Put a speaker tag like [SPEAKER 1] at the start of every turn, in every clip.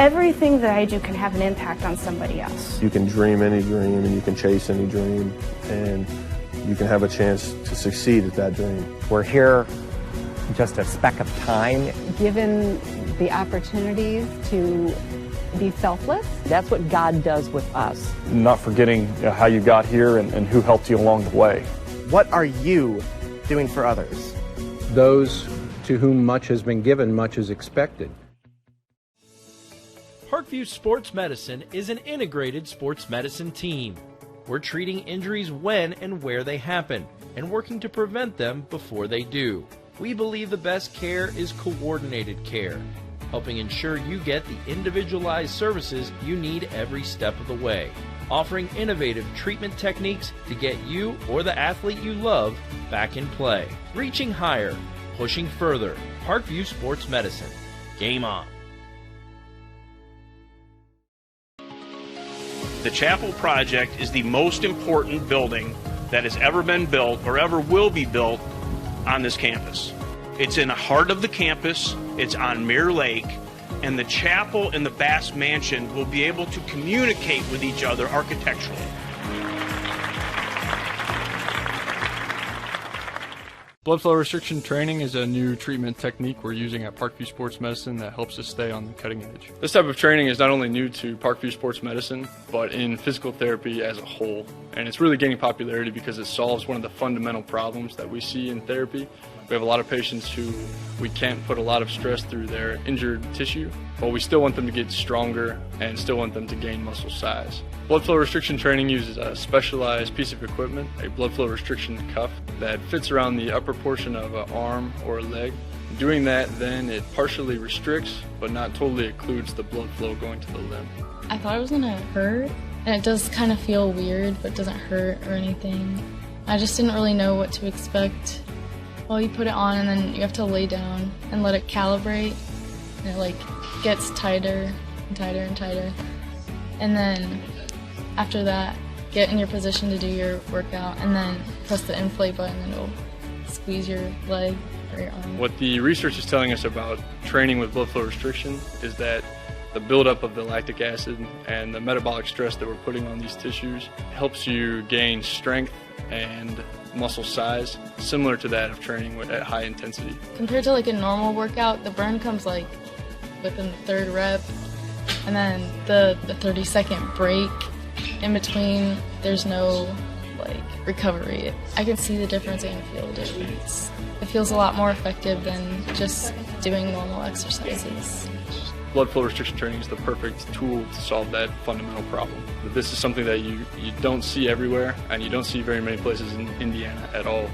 [SPEAKER 1] everything that I do can have an impact on somebody else.
[SPEAKER 2] You can dream any dream and you can chase any dream, and you can have a chance to succeed at that dream.
[SPEAKER 3] We're here just a speck of time.
[SPEAKER 4] Given the opportunities to be selfless,
[SPEAKER 3] That's what God does with us.
[SPEAKER 5] Not forgetting how you got here and who helped you along the way.
[SPEAKER 6] What are you doing for others?
[SPEAKER 7] Those to whom much has been given, much is expected.
[SPEAKER 8] Parkview Sports Medicine is an integrated sports medicine team. We're treating injuries when and where they happen and working to prevent them before they do. We believe the best care is coordinated care, helping ensure you get the individualized services you need every step of the way, offering innovative treatment techniques to get you or the athlete you love back in play. Reaching higher, pushing further. Parkview Sports Medicine. Game on.
[SPEAKER 9] The Chapel Project is the most important building that has ever been built or ever will be built on this campus. It's in the heart of the campus, it's on Mirror Lake, and the chapel and the Bass Mansion will be able to communicate with each other architecturally.
[SPEAKER 10] Blood flow restriction training is a new treatment technique we're using at Parkview Sports Medicine that helps us stay on the cutting edge. This type of training is not only new to Parkview Sports Medicine, but in physical therapy as a whole. And it's really gaining popularity because it solves one of the fundamental problems that we see in therapy. We have a lot of patients who we can't put a lot of stress through their injured tissue, but we still want them to get stronger and still want them to gain muscle size. Blood flow restriction training uses a specialized piece of equipment, a blood flow restriction cuff, that fits around the upper portion of an arm or a leg. Doing that, then it partially restricts, but not totally occludes the blood flow going to the limb.
[SPEAKER 11] I thought it was gonna hurt, and it does kind of feel weird, but doesn't hurt or anything. I just didn't really know what to expect. Well, you put it on and then you have to lay down and let it calibrate, and it like gets tighter and tighter and tighter. And then after that, get in your position to do your workout, and then press the inflate button and it'll squeeze your leg or your arm.
[SPEAKER 10] What the research is telling us about training with blood flow restriction is that the buildup of the lactic acid and the metabolic stress that we're putting on these tissues helps you gain strength and muscle size, similar to that of training at high intensity.
[SPEAKER 11] Compared to like a normal workout, the burn comes like within the third rep, and then the 30-second break in between, there's no like recovery. I can see the difference and feel the difference. It feels a lot more effective than just doing normal exercises.
[SPEAKER 10] Blood flow restriction training is the perfect tool to solve that fundamental problem. But this is something that you don't see everywhere, and you don't see very many places in Indiana at all.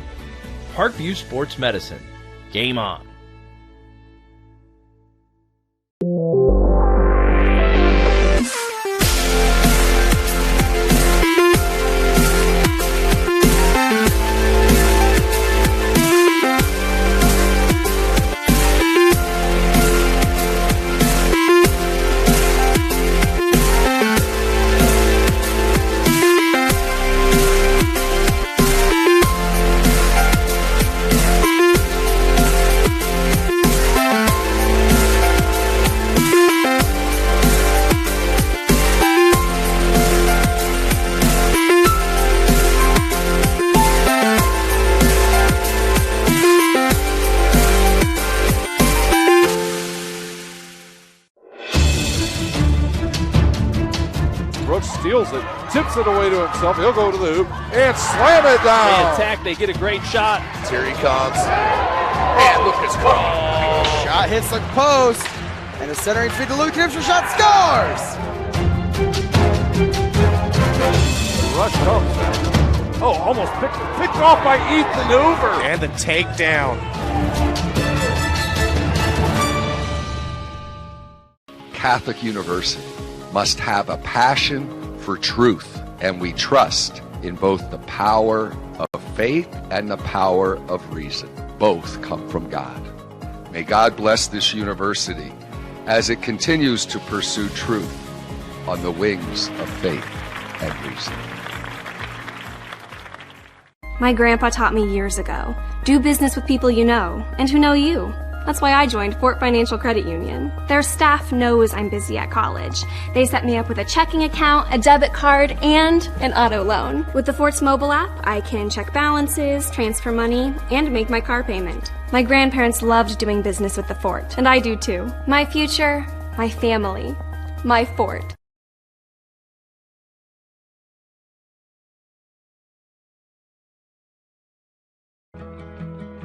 [SPEAKER 8] Parkview Sports Medicine. Game on.
[SPEAKER 12] Steals it, tips it away to himself. He'll go to the hoop and slam it down.
[SPEAKER 8] They attack, they get a great shot.
[SPEAKER 6] Here he comes. And Lucas Craw. Shot hits the post. And the centering feed to Luke Gibson. Shot scores.
[SPEAKER 12] Rush comes. Oh, almost picked off by Ethan Hoover.
[SPEAKER 6] And the takedown.
[SPEAKER 13] Catholic University must have a passion for truth, and we trust in both the power of faith and the power of reason. Both come from God. May God bless this university as it continues to pursue truth on the wings of faith and reason.
[SPEAKER 14] My grandpa taught me years ago, do business with people you know and who know you. That's why I joined Fort Financial Credit Union. Their staff knows I'm busy at college. They set me up with a checking account, a debit card, and an auto loan. With the Fort's mobile app, I can check balances, transfer money, and make my car payment. My grandparents loved doing business with the Fort, and I do too. My future, my family, my Fort.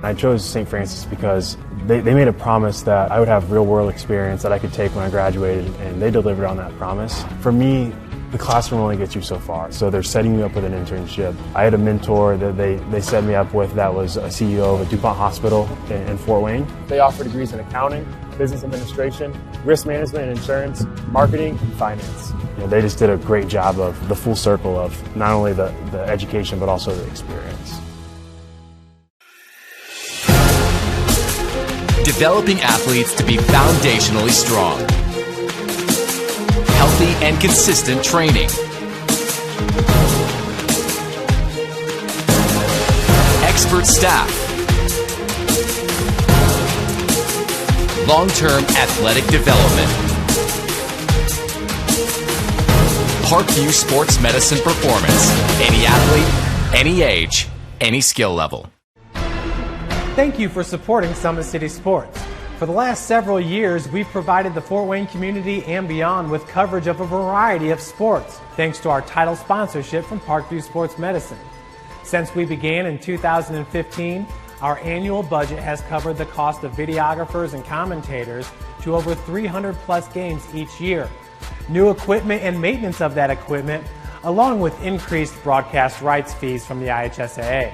[SPEAKER 15] I chose St. Francis because they made a promise that I would have real-world experience that I could take when I graduated, and they delivered on that promise. For me, the classroom only gets you so far, so they're setting me up with an internship. I had a mentor that they set me up with that was a CEO of a DuPont hospital in Fort Wayne. They offer degrees in accounting, business administration, risk management and insurance, marketing, and finance. They just did a great job of the full circle of not only the education but also the experience.
[SPEAKER 16] Developing athletes to be foundationally strong. Healthy and consistent training. Expert staff. Long-term athletic development. Parkview Sports Medicine Performance. Any athlete, any age, any skill level.
[SPEAKER 17] Thank you for supporting Summit City Sports. For the last several years, we've provided the Fort Wayne community and beyond with coverage of a variety of sports, thanks to our title sponsorship from Parkview Sports Medicine. Since we began in 2015, our annual budget has covered the cost of videographers and commentators to over 300 plus games each year. New equipment and maintenance of that equipment, along with increased broadcast rights fees from the IHSAA.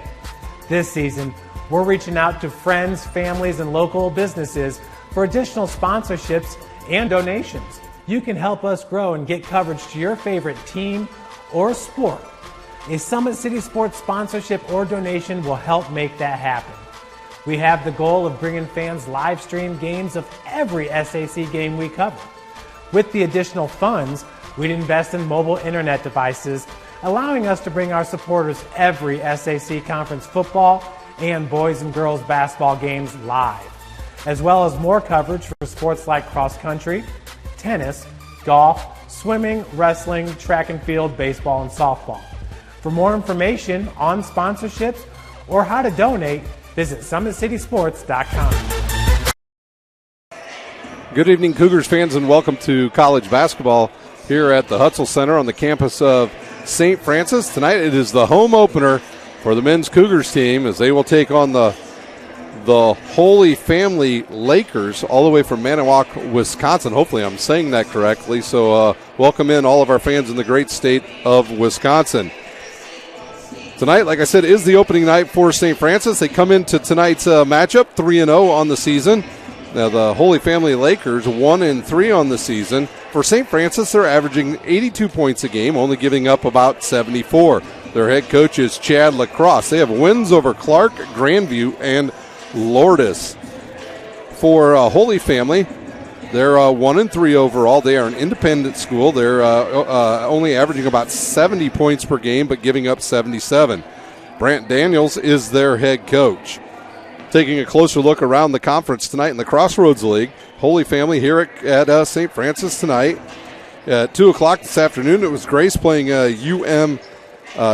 [SPEAKER 17] This season, we're reaching out to friends, families, and local businesses for additional sponsorships and donations. You can help us grow and get coverage to your favorite team or sport. A Summit City Sports sponsorship or donation will help make that happen. We have the goal of bringing fans live stream games of every SAC game we cover. With the additional funds, we'd invest in mobile internet devices, allowing us to bring our supporters every SAC conference football and boys and girls basketball games live, as well as more coverage for sports like cross country, tennis, golf, swimming, wrestling, track and field, baseball, and softball. For more information on sponsorships or how to donate, visit SummitCitySports.com.
[SPEAKER 18] Good evening, Cougars fans, and welcome to college basketball here at the Hutzel Center on the campus of St. Francis. Tonight it is the home opener for the men's Cougars team as they will take on the Holy Family Lakers all the way from Manawak, Wisconsin. Hopefully I'm saying that correctly. So welcome in all of our fans in the great state of Wisconsin. Tonight, like I said, is the opening night for St. Francis. They come into tonight's matchup 3-0 on the season. Now the Holy Family Lakers 1-3 on the season. For St. Francis, they're averaging 82 points a game, only giving up about 74. Their head coach is Chad Lacrosse. They have wins over Clark, Grandview, and Lourdes. For Holy Family, they're 1-3 overall. They are an independent school. They're only averaging about 70 points per game, but giving up 77. Brant Daniels is their head coach. Taking a closer look around the conference tonight in the Crossroads League, Holy Family here at St. Francis tonight. At 2 o'clock this afternoon, it was Grace playing UM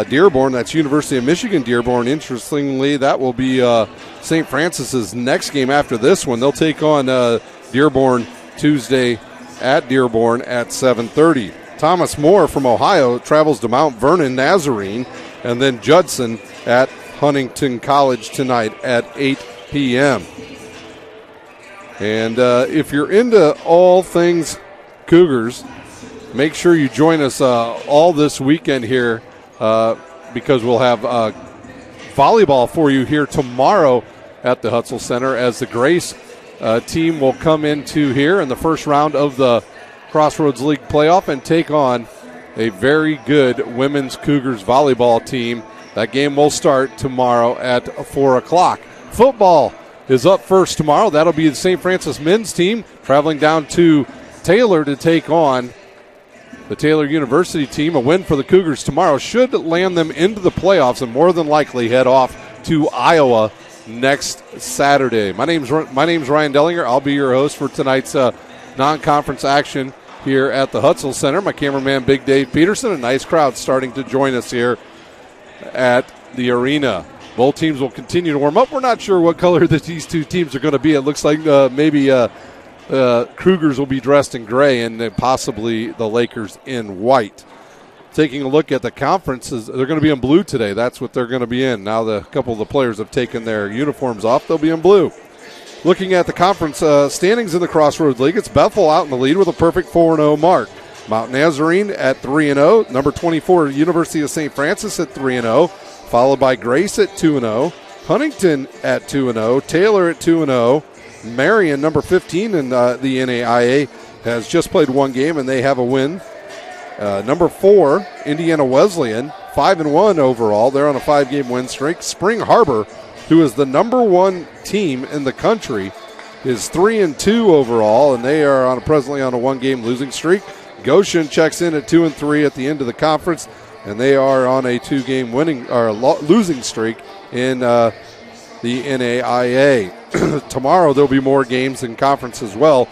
[SPEAKER 18] Dearborn. That's University of Michigan Dearborn. Interestingly, that will be St. Francis's next game after this one. They'll take on Dearborn Tuesday at Dearborn at 7:30. Thomas More from Ohio travels to Mount Vernon Nazarene, and then Judson at Huntington College tonight at 8 p.m. And if you're into all things Cougars, make sure you join us all this weekend here because we'll have volleyball for you here tomorrow at the Hutzel Center as the Grace team will come into here in the first round of the Crossroads League playoff and take on a very good women's Cougars volleyball team. That game will start tomorrow at 4 o'clock. Football is up first tomorrow. That'll be the St. Francis men's team traveling down to Taylor to take on the Taylor University team. A win for the Cougars tomorrow should land them into the playoffs and more than likely head off to Iowa next Saturday. My name's Ryan Dellinger. I'll be your host for tonight's non-conference action here at the Hutzel Center. My cameraman, Big Dave Peterson. A nice crowd starting to join us here at the arena. Both teams will continue to warm up. We're not sure what color that these two teams are going to be. It looks like maybe Cougars will be dressed in gray and possibly the Lakers in white. Taking a look at the conferences, they're going to be in blue today. That's what they're going to be in. Now a couple of the players have taken their uniforms off. They'll be in blue. Looking at the conference standings in the Crossroads League, it's Bethel out in the lead with a perfect 4-0 mark. Mount Nazarene at 3-0. Number 24, University of St. Francis at 3-0. Followed by Grace at 2-0. Huntington at 2-0. Taylor at 2-0. Marion, number 15 in the NAIA, has just played one game, and they have a win. Number 4, Indiana Wesleyan, 5-1 overall. They're on a 5-game win streak. Spring Harbor, who is the number 1 team in the country, is 3-2 overall, and they are presently on a 1-game losing streak. Goshen checks in at 2-3 at the end of the conference, and they are on a 2-game losing streak in the NAIA. Tomorrow there'll be more games in conference as well,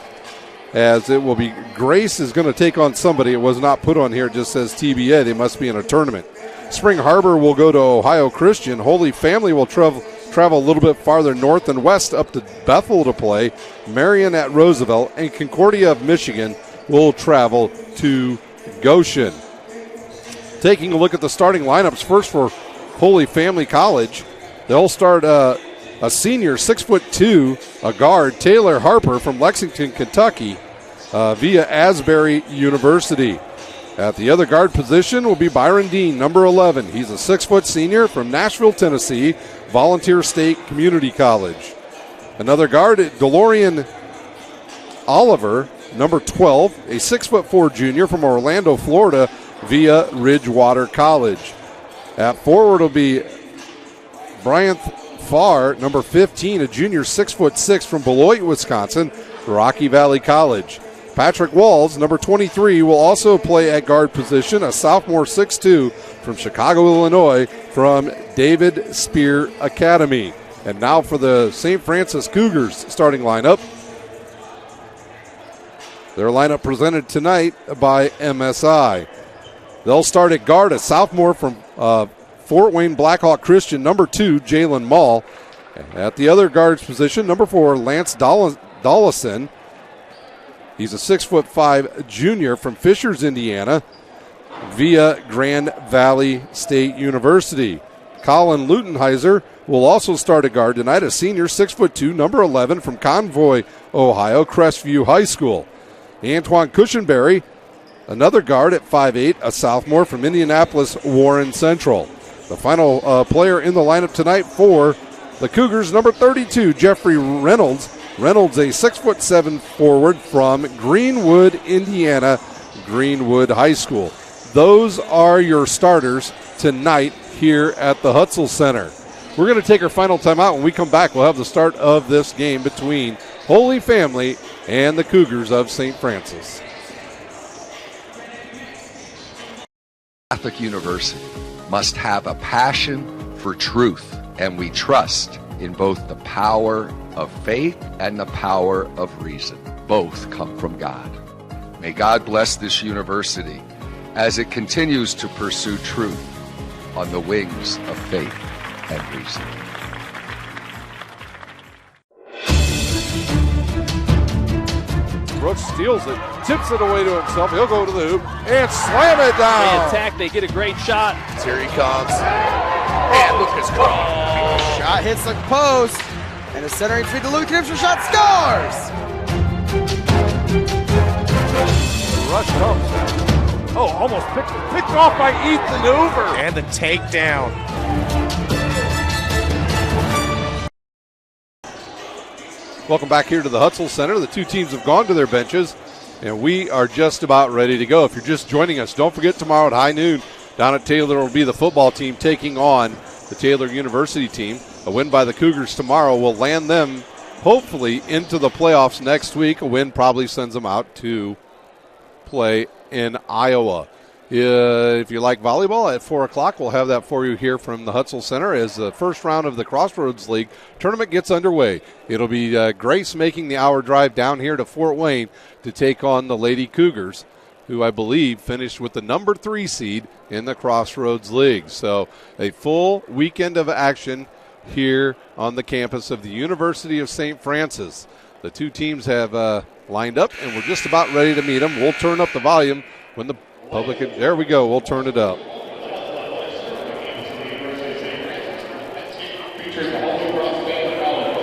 [SPEAKER 18] as it will be Grace is going to take on somebody. It was not put on here. It just says TBA. They must be in a tournament. Spring Harbor will go to Ohio Christian. Holy Family will travel a little bit farther north and west up to Bethel to play. Marion at Roosevelt, and Concordia of Michigan will travel to Goshen. Taking a look at the starting lineups, first for Holy Family College, they'll start a senior, 6'2", a guard, Taylor Harper from Lexington, Kentucky, via Asbury University. At the other guard position will be Byron Dean, number 11. He's a 6-foot senior from Nashville, Tennessee, Volunteer State Community College. Another guard, DeLorean Oliver, number 12, a 6'4" junior from Orlando, Florida, via Ridgewater College. At forward will be Bryant Farr, number 15, a junior, 6'6" from Beloit, Wisconsin, Rocky Valley College. Patrick Walls, number 23, will also play at guard position, a sophomore, 6'2", from Chicago, Illinois, from David Spear Academy. And now for the St. Francis Cougars starting lineup. Their lineup presented tonight by MSI. They'll start at guard, a sophomore from Fort Wayne Blackhawk Christian, number 2, Jalen Mall. At the other guards position, number 4, Lance Dollison. He's a 6'5" junior from Fishers, Indiana, via Grand Valley State University. Colin Lutenheiser will also start at guard tonight, a senior, 6'2", number 11 from Convoy, Ohio, Crestview High School. Antoine Cushenberry, another guard at 5'8", a sophomore from Indianapolis Warren Central. The final player in the lineup tonight for the Cougars, number 32, Jeffrey Reynolds. Reynolds, a 6'7" forward from Greenwood, Indiana, Greenwood High School. Those are your starters tonight here at the Hutzel Center. We're going to take our final timeout. When we come back, we'll have the start of this game between Holy Family and the Cougars of St. Francis.
[SPEAKER 13] Catholic University must have a passion for truth, and we trust in both the power of faith and the power of reason. Both come from God. May God bless this university as it continues to pursue truth on the wings of faith and reason.
[SPEAKER 18] Brooks steals it, tips it away to himself. He'll go to the hoop and slam it down.
[SPEAKER 19] They attack, they get a great shot.
[SPEAKER 6] Here he comes. And Lucas Crawl. Shot hits the post. And a centering feed to Luke Gibson. Shot scores.
[SPEAKER 12] Rush comes. Oh, almost picked off by Ethan Hoover.
[SPEAKER 20] And the takedown.
[SPEAKER 18] Welcome back here to the Hutzel Center. The two teams have gone to their benches, and we are just about ready to go. If you're just joining us, don't forget tomorrow at high noon, down at Taylor will be the football team taking on the Taylor University team. A win by the Cougars tomorrow will land them, hopefully, into the playoffs next week. A win probably sends them out to play in Iowa. If you like volleyball, at 4 o'clock, we'll have that for you here from the Hutzel Center as the first round of the Crossroads League tournament gets underway. It'll be Grace making the hour drive down here to Fort Wayne to take on the Lady Cougars, who I believe finished with the number 3 seed in the Crossroads League. So a full weekend of action here on the campus of the University of St. Francis. The two teams have lined up, and we're just about ready to meet them. We'll turn up the volume when the public, there we go, we'll turn it up.
[SPEAKER 12] Featuring the Holy Cross Band of College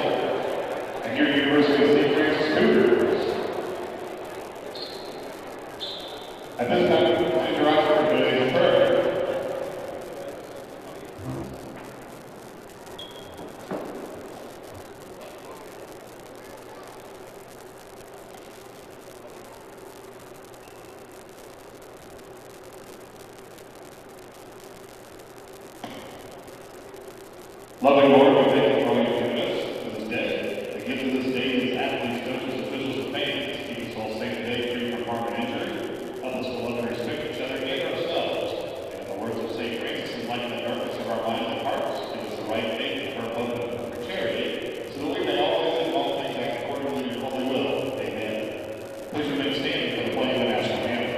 [SPEAKER 12] and your University of St. Francis Cougars. At this time, please rise for today's prayer. Loving Lord, we thank you for all you've given us for this day. The gift of this day is athletes, coaches, officials, and fans. Keep us all safe today, free from harm and injury. Help us to love and respect each other and ourselves. And in the words of St. Francis, enlighten the darkness of our minds and hearts. Give us the right faith for hope and for charity, so that we may always and all things act according to your holy will. Amen. Please remain standing for the playing of the national anthem.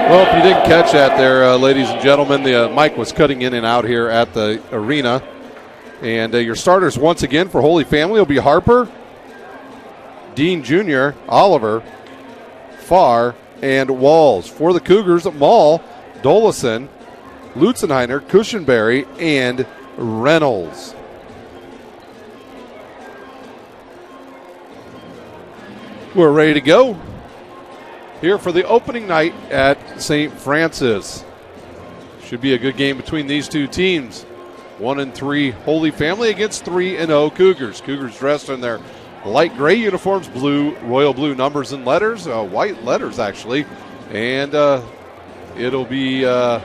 [SPEAKER 18] Well, if you didn't catch that there, ladies and gentlemen, the mic was cutting in and out here at the arena. And your starters once again for Holy Family will be Harper, Dean Jr., Oliver, Farr, and Walls. For the Cougars, Mall, Dolison, Lutzenheiner, Cushenberry, and Reynolds. We're ready to go. here for the opening night at St. Francis. Should be a good game between these two teams. 1-3 Holy Family against 3-0 Cougars. Cougars dressed in their light gray uniforms, blue, royal blue numbers and letters, white letters actually. And it'll be the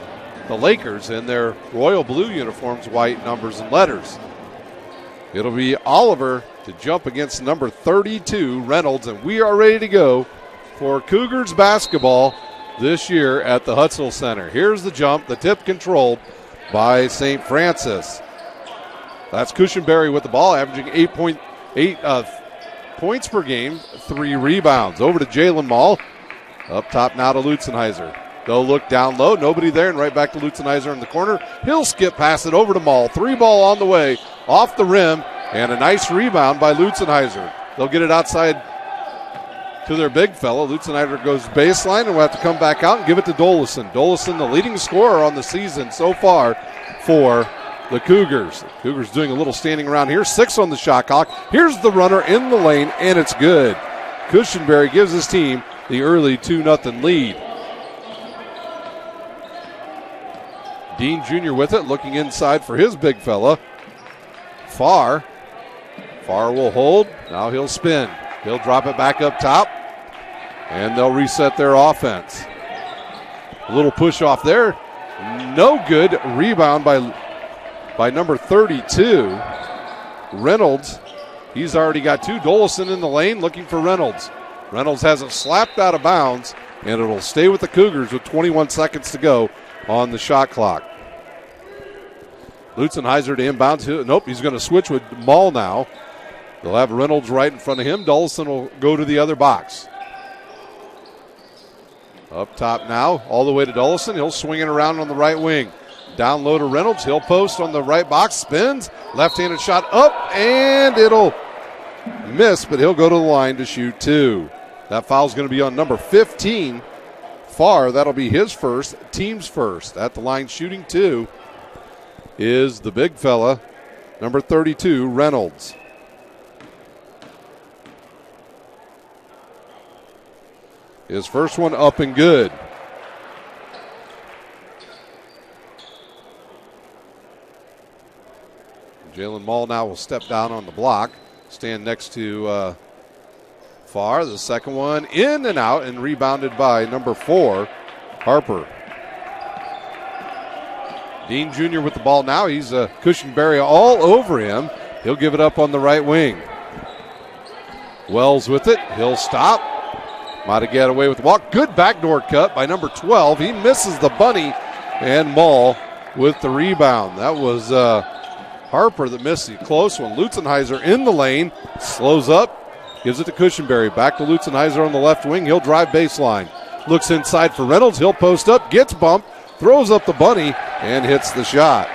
[SPEAKER 18] Lakers in their royal blue uniforms, white numbers and letters. It'll be Oliver to jump against number 32, Reynolds, and we are ready to go for Cougars basketball this year at the Hutzel Center. Here's the jump, the tip controlled by St. Francis. That's Cushenberry with the ball, averaging 8.8 points per game, 3 rebounds. Over to Jalen Mall. Up top now to Lutzenheiser. They'll look down low, nobody there, and right back to Lutzenheiser in the corner. He'll skip past it over to Mall. 3 ball on the way, off the rim, and a nice rebound by Lutzenheiser. They'll get it outside to their big fella. Lutzenheiser goes baseline and will have to come back out and give it to Dolison. Dolison, the leading scorer on the season so far for the Cougars. The Cougars doing a little standing around here. 6 on the shot clock. Here's the runner in the lane, and it's good. Cushenberry gives his team the early 2-0 lead. Dean Jr. with it, looking inside for his big fella. Farr will hold. Now he'll spin. He'll drop it back up top, and they'll reset their offense. A little push off there. No good. Rebound by number 32, Reynolds. He's already got 2. Dolison in the lane looking for Reynolds. Reynolds has it slapped out of bounds, and it'll stay with the Cougars with 21 seconds to go on the shot clock. Lutzenheiser to inbounds. Nope, he's going to switch with Mall now. They'll have Reynolds right in front of him. Dolison will go to the other box. Up top now, all the way to Dolison. He'll swing it around on the right wing. Down low to Reynolds. He'll post on the right box. Spins. Left-handed shot up, and it'll miss, but he'll go to the line to shoot 2. That foul's going to be on number 15, Farr. That'll be his first, team's first. At the line shooting 2 is the big fella, number 32, Reynolds. His first one up and good. Jalen Mall now will step down on the block, stand next to Farr. The second one in and out, and rebounded by number 4, Harper. Dean Jr. with the ball now. He's Cushenberry all over him. He'll give it up on the right wing. Wells with it. He'll stop. Might have got away with the walk. Good backdoor cut by number 12. He misses the bunny, and Mall with the rebound. That was Harper that missed the close one. Lutzenheiser in the lane. Slows up. Gives it to Cushenberry. Back to Lutzenheiser on the left wing. He'll drive baseline. Looks inside for Reynolds. He'll post up. Gets bumped. Throws up the bunny and hits the shot.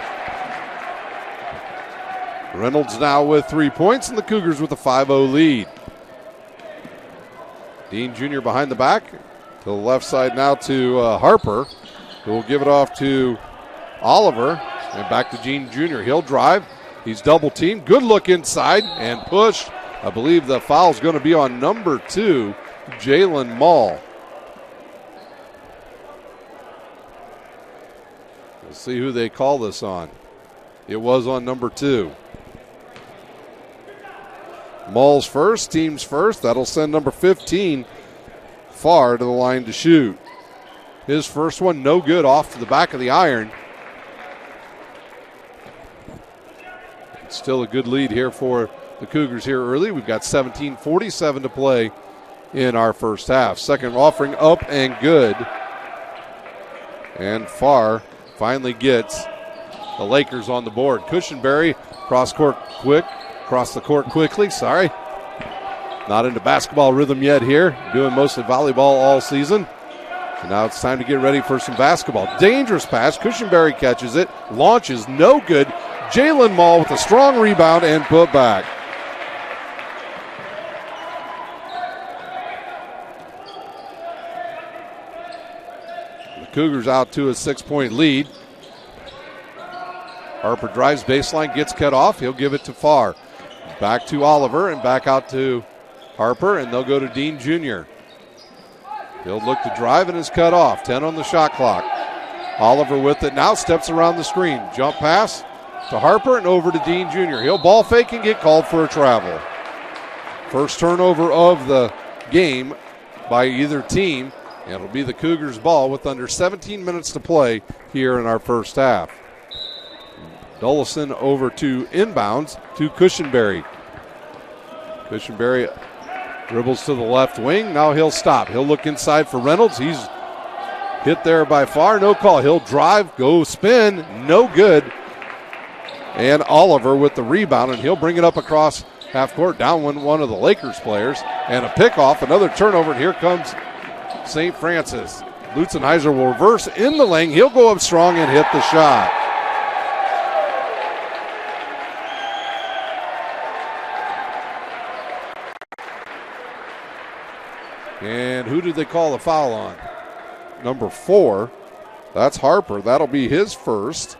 [SPEAKER 18] Reynolds now with 3 points, and the Cougars with a 5-0 lead. Dean Jr. behind the back. To the left side now to Harper, who will give it off to Oliver. And back to Dean Jr. He'll drive. He's double teamed. Good look inside and pushed. I believe the foul's going to be on number 2, Jalen Mall. We'll see who they call this on. It was on number 2. Mall's first, team's first. That'll send number 15, Farr, to the line to shoot. His first one, no good, off to the back of the iron. It's still a good lead here for the Cougars here early. We've got 17:47 to play in our first half. Second offering up and good. And Farr finally gets the Lakers on the board. Cushenberry cross the court quickly, Not into basketball rhythm yet here. Doing mostly volleyball all season. And now it's time to get ready for some basketball. Dangerous pass. Cushenberry catches it. Launches, no good. Jalen Mall with a strong rebound and put back. The Cougars out to a 6-point lead. Harper drives baseline, gets cut off. He'll give it to Farr. Back to Oliver and back out to Harper, and they'll go to Dean Jr. He'll look to drive and is cut off. 10 on the shot clock. Oliver with it now, steps around the screen. Jump pass to Harper and over to Dean Jr. He'll ball fake and get called for a travel. First turnover of the game by either team. And it'll be the Cougars' ball with under 17 minutes to play here in our first half. Dullison over to inbounds to Cushenberry. Cushenberry dribbles to the left wing. Now he'll stop. He'll look inside for Reynolds. He's hit there by Farr. No call. He'll drive, go spin. No good. And Oliver with the rebound, and he'll bring it up across half court, down one of the Lakers players. And a pickoff, another turnover, and here comes St. Francis. Lutzenheiser will reverse in the lane. He'll go up strong and hit the shot. And who did they call the foul on? Number 4. That's Harper. That'll be his first.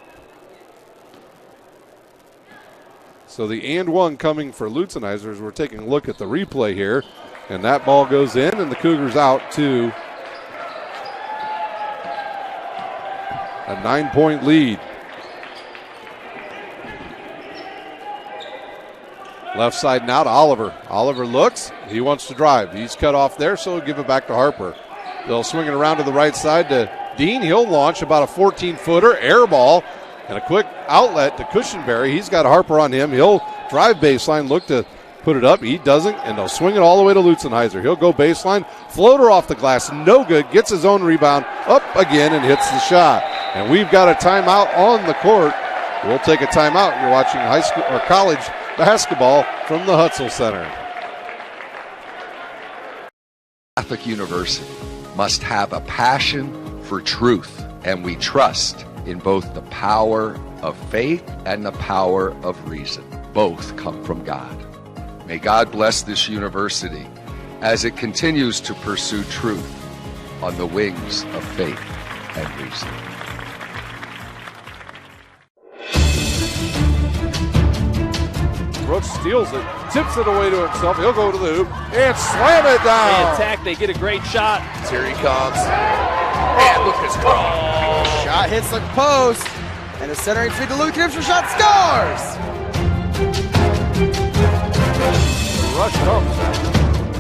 [SPEAKER 18] So the and one coming for Lutzenheiser as we're taking a look at the replay here. And that ball goes in, and the Cougars out to a 9-point lead. Left side now to Oliver. Oliver looks. He wants to drive. He's cut off there, so he'll give it back to Harper. They'll swing it around to the right side to Dean. He'll launch about a 14-footer, air ball, and a quick outlet to Cushenberry. He's got Harper on him. He'll drive baseline, look to put it up. He doesn't, and they'll swing it all the way to Lutzenheiser. He'll go baseline, floater off the glass, no good, gets his own rebound, up again, and hits the shot. And we've got a timeout on the court. We'll take a timeout. You're watching high school or college basketball from the Hutzel Center.
[SPEAKER 13] Catholic University must have a passion for truth, and we trust in both the power of faith and the power of reason. Both come from God. May God bless this university as it continues to pursue truth on the wings of faith and reason.
[SPEAKER 18] Brooks steals it, tips it away to himself. He'll go to the hoop and slam it down.
[SPEAKER 19] They attack, they get a great shot.
[SPEAKER 6] Here he comes. And look at this cross. Shot hits the post. And the centering feed to Luke Gibson. Shot scores.
[SPEAKER 18] Rush comes.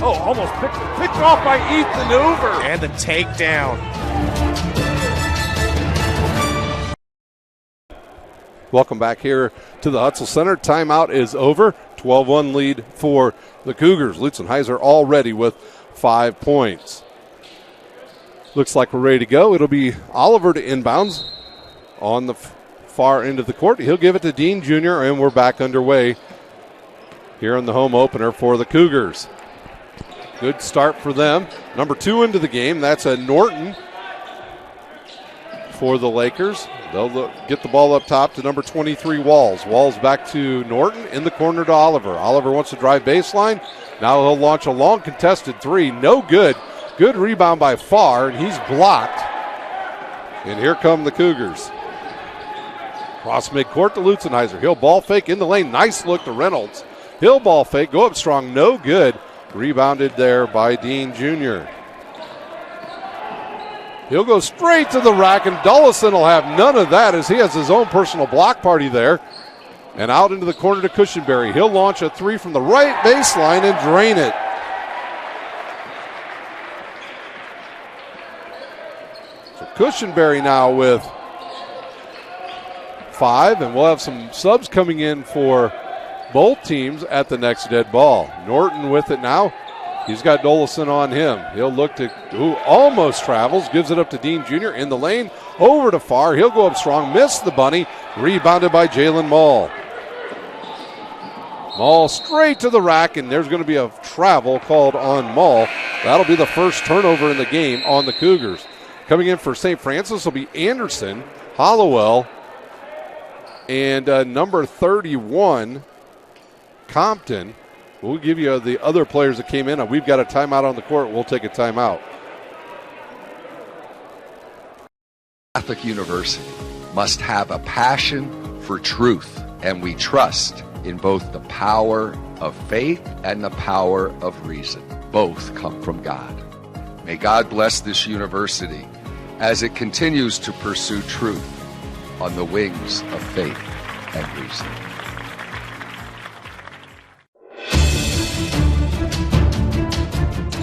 [SPEAKER 18] Oh, almost picked off by Ethan Hoover.
[SPEAKER 20] And the takedown.
[SPEAKER 18] Welcome back here to the Hutzel Center. Timeout is over. 12-1 lead for the Cougars. Lutzenheiser already with 5 points. Looks like we're ready to go. It'll be Oliver to inbounds on the far end of the court. He'll give it to Dean Jr., and we're back underway here in the home opener for the Cougars. Good start for them. Number 2 into the game. That's a Norton for the Lakers. They'll get the ball up top to number 23, Walls. Walls back to Norton, in the corner to Oliver. Oliver wants to drive baseline. Now he'll launch a long contested 3. No good. Good rebound by Farr, and he's blocked. And here come the Cougars. Cross midcourt to Lutzenheiser. He'll ball fake in the lane. Nice look to Reynolds. He'll ball fake, go up strong, no good. Rebounded there by Dean Jr. He'll go straight to the rack, and Dullison will have none of that as he has his own personal block party there. And out into the corner to Cushenberry. He'll launch a 3 from the right baseline and drain it. So Cushenberry now with 5, and we'll have some subs coming in for both teams at the next dead ball. Norton with it now. He's got Dullison on him. He'll look to, almost travels, gives it up to Dean Jr. in the lane, over to Farr. He'll go up strong, miss the bunny, rebounded by Jalen Mall. Mall straight to the rack, and there's going to be a travel called on Mall. That'll be the first turnover in the game on the Cougars. Coming in for St. Francis will be Anderson, Hollowell, and number 31, Compton. We'll give you the other players that came in, and we've got a timeout on the court. We'll take a timeout.
[SPEAKER 13] Catholic University must have a passion for truth, and we trust in both the power of faith and the power of reason. Both come from God. May God bless this university as it continues to pursue truth on the wings of faith and reason.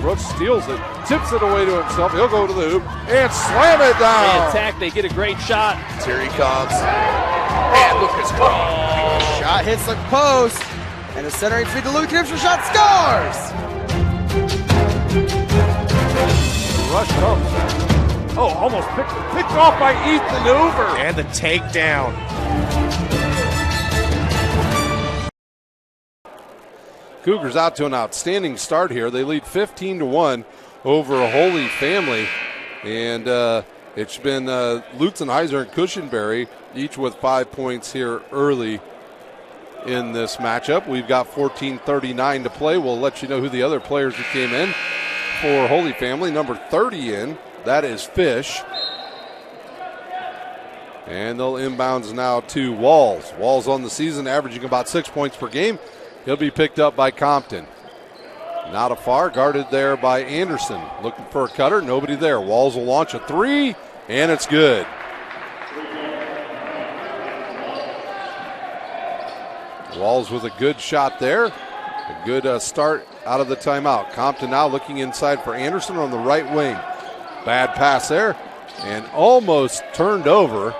[SPEAKER 18] Brooks steals it, tips it away to himself. He'll go to the hoop and slam it down.
[SPEAKER 19] They attack, they get a great shot.
[SPEAKER 6] Here he comes. And Lucas Cross. Shot hits the post. And a centering feed to Luke Knipscher. Shot scores.
[SPEAKER 18] Rush comes. Oh, almost picked off by Ethan Hoover.
[SPEAKER 20] And the takedown.
[SPEAKER 18] Cougars out to an outstanding start here. They lead 15-1 over Holy Family. And it's been Lutzenheiser and Cushenberry, each with 5 points here early in this matchup. We've got 14:39 to play. We'll let you know who the other players who came in for Holy Family. Number 30 in, that is Fish. And they'll inbounds now to Walls. Walls on the season averaging about 6 points per game. He'll be picked up by Compton. Not afar, guarded there by Anderson. Looking for a cutter, nobody there. Walls will launch a three, and it's good. Walls with a good shot there. A good start out of the timeout. Compton now looking inside for Anderson on the right wing. Bad pass there, and almost turned over.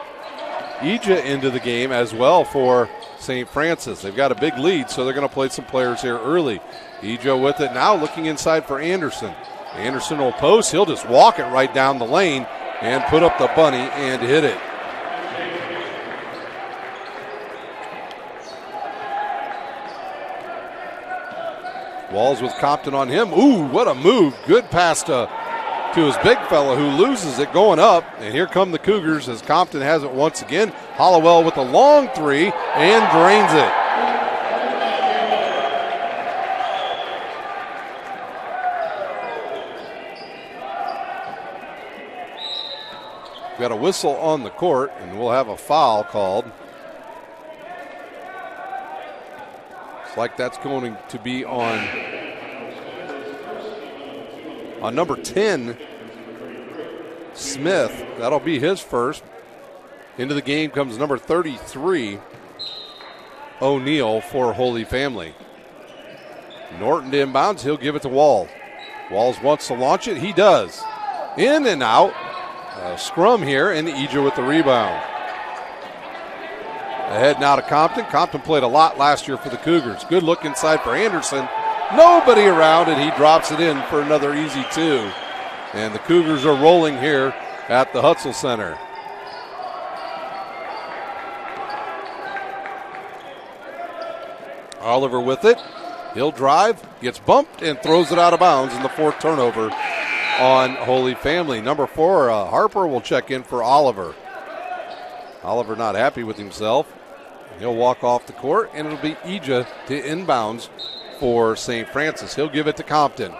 [SPEAKER 18] Ija into the game as well for St. Francis. They've got a big lead, so they're going to play some players here early. Ija with it now, looking inside for Anderson. Anderson will post. He'll just walk it right down the lane and put up the bunny and hit it. Walls with Compton on him. Ooh, what a move. Good pass to his big fella who loses it going up. And here come the Cougars as Compton has it once again. Hollowell with a long three and drains it. We've got a whistle on the court, and we'll have a foul called. Looks like that's going to be on number 10, Smith. That'll be his first. Into the game comes number 33, O'Neal for Holy Family. Norton inbounds. He'll give it to Walls. Walls wants to launch it. He does. In and out. Scrum here, and Ija with the rebound. Ahead now to Compton. Compton played a lot last year for the Cougars. Good look inside for Anderson. Nobody around, and he drops it in for another easy two. And the Cougars are rolling here at the Hutzel Center. Oliver with it. He'll drive, gets bumped, and throws it out of bounds in the fourth turnover on Holy Family. Number 4, Harper will check in for Oliver. Oliver not happy with himself. He'll walk off the court, and it'll be Ija to inbounds for St. Francis. He'll give it to Compton.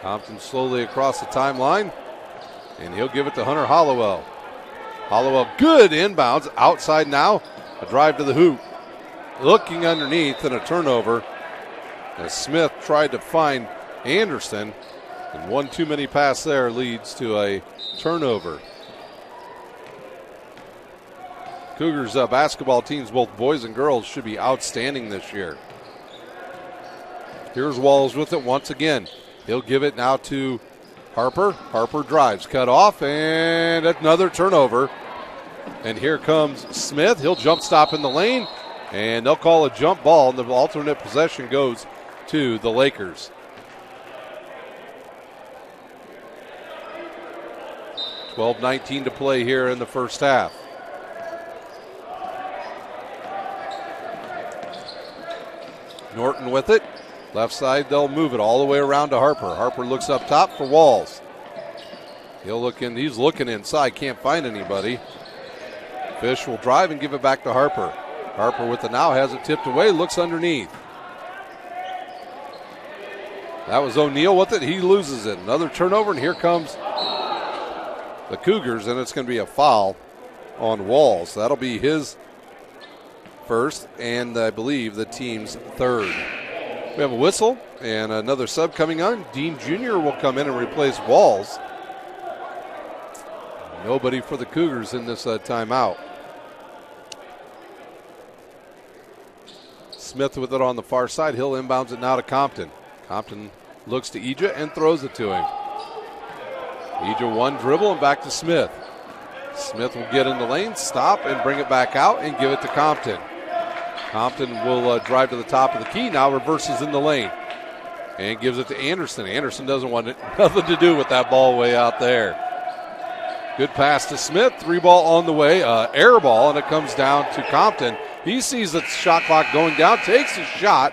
[SPEAKER 18] Compton slowly across the timeline, and he'll give it to Hunter Hollowell. Hollowell, good inbounds, outside now, a drive to the hoop. Looking underneath and a turnover as Smith tried to find Anderson, and one too many pass there leads to a turnover. Cougars basketball teams, both boys and girls, should be outstanding this year. Here's Walls with it once again. He'll give it now to Harper. Harper drives, cut off, and another turnover. And here comes Smith. He'll jump stop in the lane, and they'll call a jump ball, and the alternate possession goes to the Lakers. 12:19 to play here in the first half. Norton with it. Left side, they'll move it all the way around to Harper. Harper looks up top for Walls. He'll look in, he's looking inside, can't find anybody. Fish will drive and give it back to Harper. Harper with it now, has it tipped away, looks underneath. That was O'Neal with it, he loses it. Another turnover, and here comes the Cougars, and it's going to be a foul on Walls. That'll be his first, and I believe the team's third. We have a whistle and another sub coming on. Dean Jr. will come in and replace Walls. Nobody for the Cougars in this timeout. Smith with it on the far side. He'll inbounds it now to Compton. Compton looks to Eja and throws it to him. Eja one dribble and back to Smith. Smith will get in the lane, stop, and bring it back out and give it to Compton. Compton will drive to the top of the key, now reverses in the lane and gives it to Anderson. Anderson doesn't want nothing to do with that ball way out there. Good pass to Smith, 3-ball on the way, air ball, and it comes down to Compton. He sees the shot clock going down, takes a shot,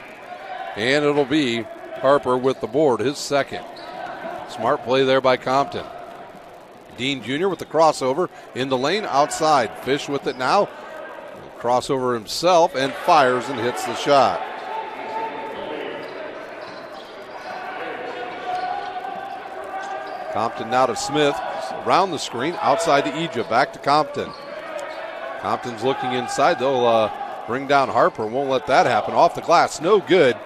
[SPEAKER 18] and it'll be Harper with the board, his second. Smart play there by Compton. Dean Jr. with the crossover in the lane outside. Fish with it now. Crossover himself and fires and hits the shot. Compton now to Smith. Around the screen, outside to Eja. Back to Compton. Compton's looking inside. They'll bring down Harper. Won't let that happen. Off the glass, no good.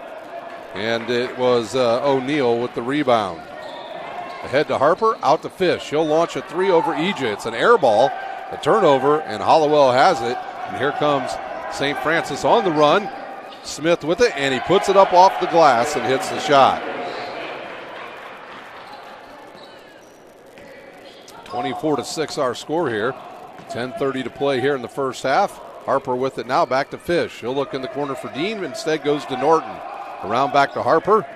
[SPEAKER 18] And it was O'Neal with the rebound. Ahead to Harper, out to Fish. He'll launch a three over Eja. It's an air ball, a turnover, and Hollowell has it. And here comes St. Francis on the run. Smith with it, and he puts it up off the glass and hits the shot. 24-6 our score here. 10:30 to play here in the first half. Harper with it now, back to Fish. He'll look in the corner for Dean, instead goes to Norton. Around back to Harper,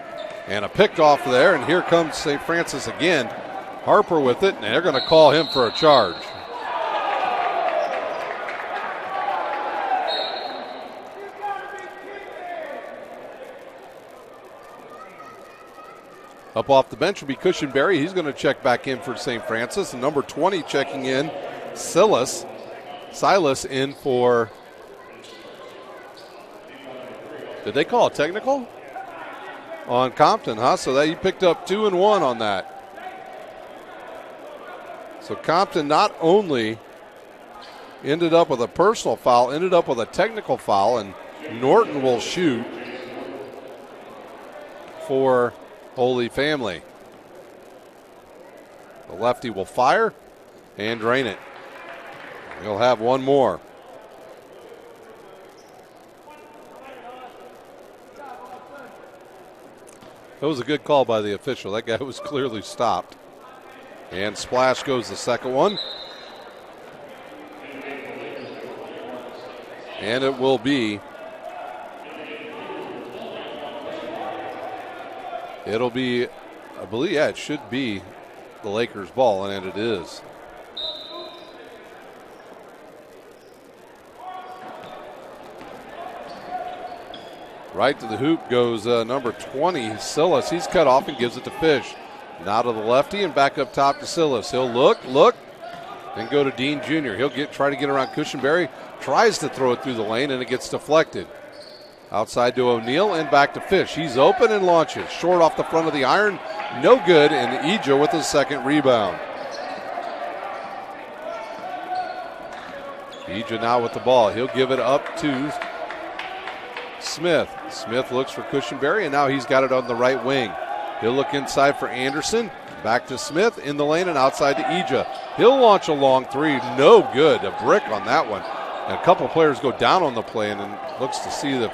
[SPEAKER 18] and a picked off there, and here comes St. Francis again. Harper with it, and they're going to call him for a charge. Up off the bench will be Cushenberry. He's going to check back in for St. Francis. And number 20 checking in, Silas in for, did they call a technical? On Compton, huh? So that he picked up 2 and 1 on that. So Compton not only ended up with a personal foul, ended up with a technical foul, and Norton will shoot for Holy Family. The lefty will fire and drain it. He'll have one more. That was a good call by the official. That guy was clearly stopped. And splash goes the second one. And it will be, I believe, yeah, it should be the Lakers' ball, and it is. Right to the hoop goes number 20, Silas. He's cut off and gives it to Fish. Now to the lefty and back up top to Silas. He'll look, then go to Dean Jr. He'll try to get around Cushenberry, tries to throw it through the lane, and it gets deflected. Outside to O'Neal and back to Fish. He's open and launches. Short off the front of the iron. No good, and Eja with his second rebound. Eja now with the ball. He'll give it up to Smith. Smith looks for Cushenberry, and now he's got it on the right wing. He'll look inside for Anderson. Back to Smith in the lane and outside to Eja. He'll launch a long three. No good. A brick on that one. And a couple of players go down on the play, and looks to see the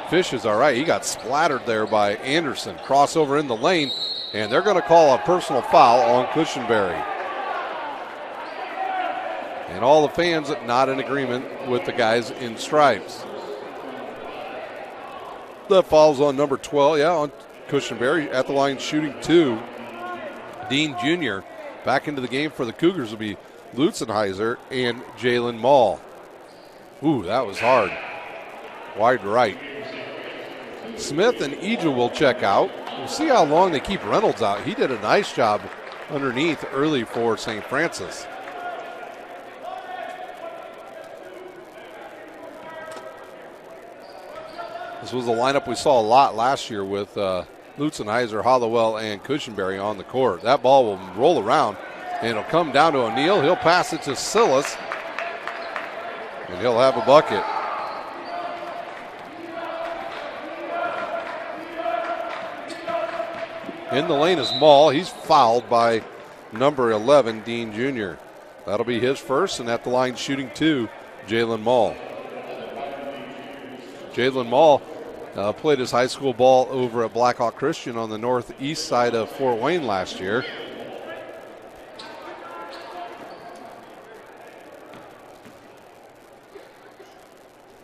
[SPEAKER 18] Fish is all right. He got splattered there by Anderson. Crossover in the lane, and they're going to call a personal foul on Cushenberry. And all the fans not in agreement with the guys in stripes. That falls on number 12, on Cushenberry at the line shooting 2. Dean Jr. back into the game for the Cougars will be Lutzenheiser and Jalen Mall. Ooh, that was hard. Wide right. Smith and Eja will check out. We'll see how long they keep Reynolds out. He did a nice job underneath early for St. Francis. This was a lineup we saw a lot last year with Lutzenheiser, Hollowell, and Cushenberry on the court. That ball will roll around, and it'll come down to O'Neal. He'll pass it to Silas, and he'll have a bucket. In the lane is Mall. He's fouled by number 11, Dean Jr. That'll be his first, and at the line shooting 2, Jalen Mall. Jalen Mall played his high school ball over at Blackhawk Christian on the northeast side of Fort Wayne last year.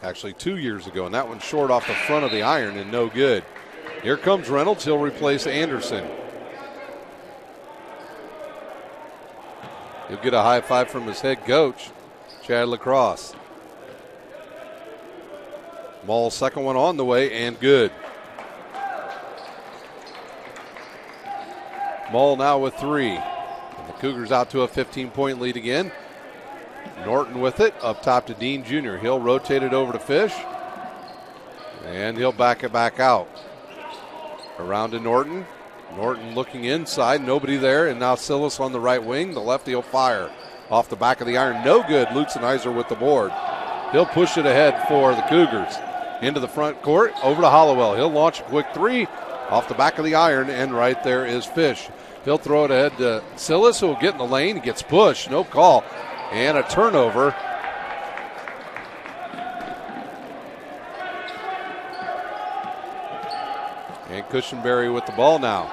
[SPEAKER 18] Actually 2 years ago, and that one's short off the front of the iron and no good. Here comes Reynolds. He'll replace Anderson. He'll get a high five from his head coach, Chad Lacrosse. Mall's second one on the way and good. Mall now with 3. And the Cougars out to a 15-point lead again. Norton with it, up top to Dean Jr. He'll rotate it over to Fish, and he'll back it back out. Around to Norton. Norton looking inside, nobody there, and now Silas on the right wing. The lefty will fire off the back of the iron. No good. Lutzenheiser with the board. He'll push it ahead for the Cougars. Into the front court, over to Hollowell. He'll launch a quick 3 off the back of the iron, and right there is Fish. He'll throw it ahead to Silas, who will get in the lane. He gets pushed, no call, and a turnover. And Cushenberry with the ball now.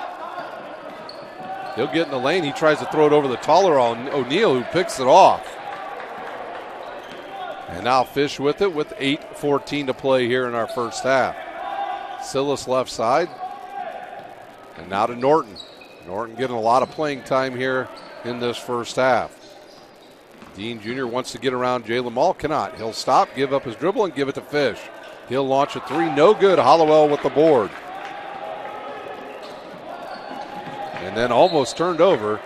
[SPEAKER 18] He'll get in the lane. He tries to throw it over the taller O'Neal, who picks it off. And now Fish with it with 8:14 to play here in our first half. Silas left side. And now to Norton. Norton getting a lot of playing time here in this first half. Dean Jr. wants to get around Jalen Mall. Cannot. He'll stop, give up his dribble, and give it to Fish. He'll launch a 3. No good. Hollowell with the board. And then almost turned over.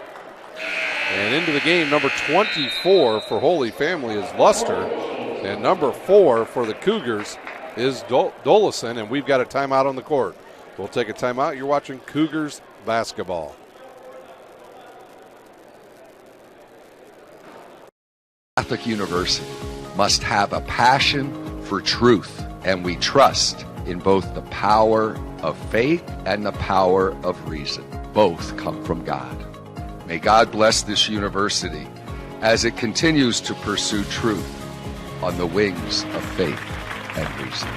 [SPEAKER 18] And into the game, number 24 for Holy Family is Luster. And number 4 for the Cougars is Dolison. And we've got a timeout on the court. We'll take a timeout. You're watching Cougars basketball.
[SPEAKER 13] Catholic University must have a passion for truth, and we trust in both the power of faith and the power of reason. Both come from God. May God bless this university as it continues to pursue truth on the wings of faith and reason.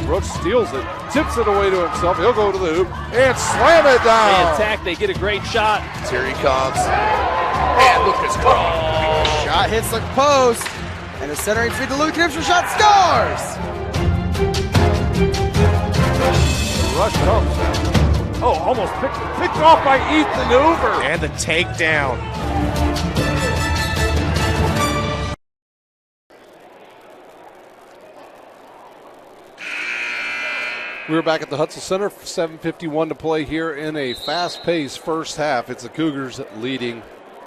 [SPEAKER 18] Brooks steals it, tips it away to himself. He'll go to the hoop and slam it down.
[SPEAKER 19] They attack, they get a great shot.
[SPEAKER 6] Here he comes. And Lucas Crawl. Shot hits the post. And a centering feed to Luke Knipscher. Shot scores.
[SPEAKER 18] Rush comes. Oh, almost picked off by Ethan Hoover.
[SPEAKER 20] And the takedown.
[SPEAKER 18] We're back at the Hutzel Center, 7:51 to play here in a fast-paced first half. It's the Cougars leading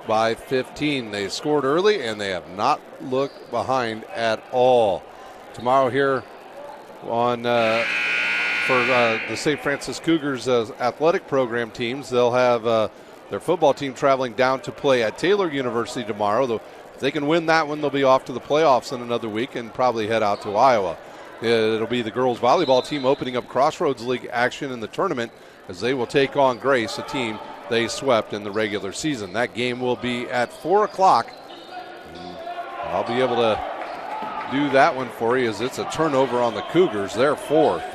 [SPEAKER 18] by 15. They scored early, and they have not looked behind at all. Tomorrow here on for the St. Francis Cougars athletic program teams, they'll have their football team traveling down to play at Taylor University tomorrow. If they can win that one, they'll be off to the playoffs in another week and probably head out to Iowa. It'll be the girls volleyball team opening up Crossroads League action in the tournament as they will take on Grace, a team they swept in the regular season. That game will be at 4 o'clock. I'll be able to do that one for you as it's a turnover on the Cougars. They're 4th.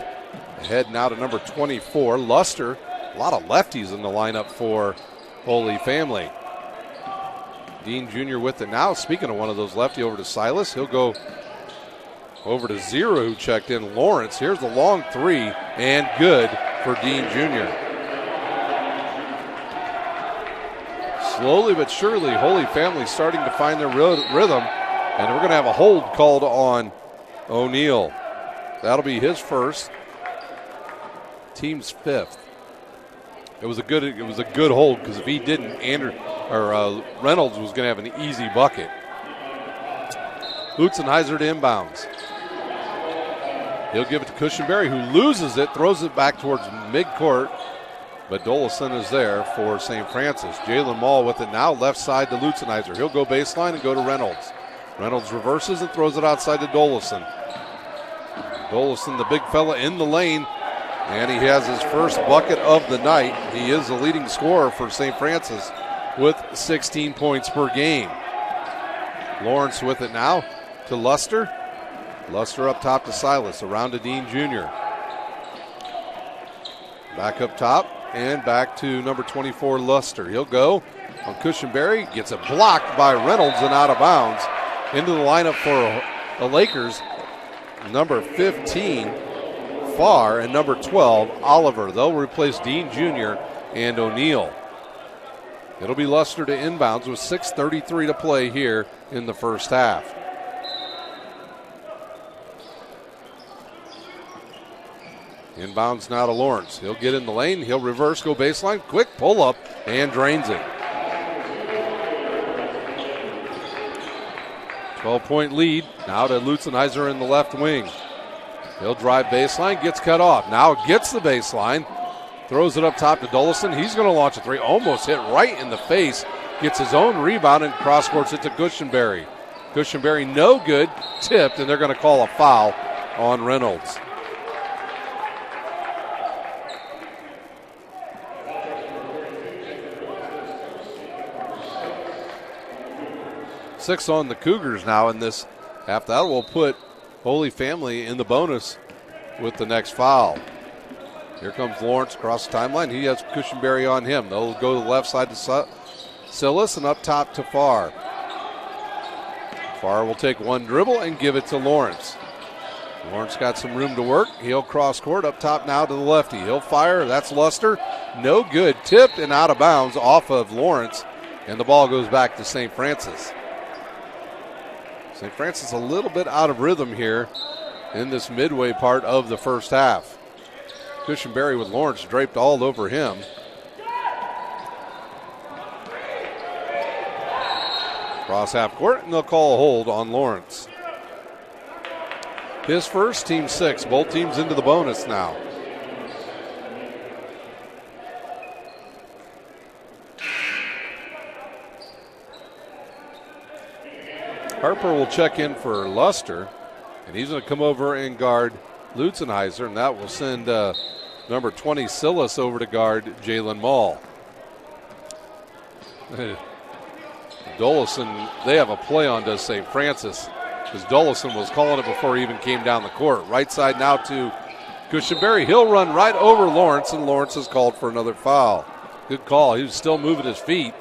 [SPEAKER 18] Ahead now to number 24, Luster. A lot of lefties in the lineup for Holy Family. Dean Jr. with it now. Speaking of one of those lefty, over to Silas. He'll go over to Zero, who checked in. Lawrence. Here's the long 3, and good for Dean Jr. Slowly but surely, Holy Family starting to find their rhythm, and we're going to have a hold called on O'Neal. That'll be his first. Team's 5th. It was a good hold, because if he didn't, Reynolds was going to have an easy bucket. Lutzenheiser to inbounds. He'll give it to Cushenberry, who loses it, throws it back towards midcourt, but Dolison is there for St. Francis. Jalen Mall with it now, left side to Lutzenheiser. He'll go baseline and go to Reynolds. Reynolds reverses and throws it outside to Dolison. Dolison, the big fella, in the lane, and he has his first bucket of the night. He is the leading scorer for St. Francis with 16 points per game. Lawrence with it now to Luster. Luster up top to Silas, around to Dean Jr. Back up top and back to number 24, Luster. He'll go on Cushenberry, gets it blocked by Reynolds and out of bounds. Into the lineup for the Lakers, number 15, Farr, and number 12, Oliver. They'll replace Dean Jr. and O'Neal. It'll be Luster to inbounds with 6:33 to play here in the first half. Inbounds now to Lawrence. He'll get in the lane. He'll reverse, go baseline. Quick pull up and drains it. 12-point lead now to Lutzenheiser in the left wing. He'll drive baseline, gets cut off. Now gets the baseline. Throws it up top to Dolison. He's going to launch a three. Almost hit right in the face. Gets his own rebound and cross-courts it to Cushenberry. Cushenberry no good. Tipped, and they're going to call a foul on Reynolds. Six on the Cougars now in this half. That will put Holy Family in the bonus with the next foul. Here comes Lawrence across the timeline. He has Cushenberry on him. They'll go to the left side to Silas and up top to Farr. Farr will take one dribble and give it to Lawrence. Lawrence got some room to work. He'll cross court up top now to the lefty. He'll fire. That's Luster. No good. Tipped and out of bounds off of Lawrence. And the ball goes back to St. Francis. St. Francis a little bit out of rhythm here in this midway part of the first half. Cushenberry with Lawrence draped all over him. Cross half court, and they'll call a hold on Lawrence. His first, team 6. Both teams into the bonus now. Harper will check in for Luster, and he's going to come over and guard Lutzenheiser, and that will send number 20 Silas over to guard Jalen Mall. Dolison, they have a play on to St. Francis, because Dolison was calling it before he even came down the court. Right side now to Cushenberry. He'll run right over Lawrence, and Lawrence is called for another foul. Good call. He was still moving his feet,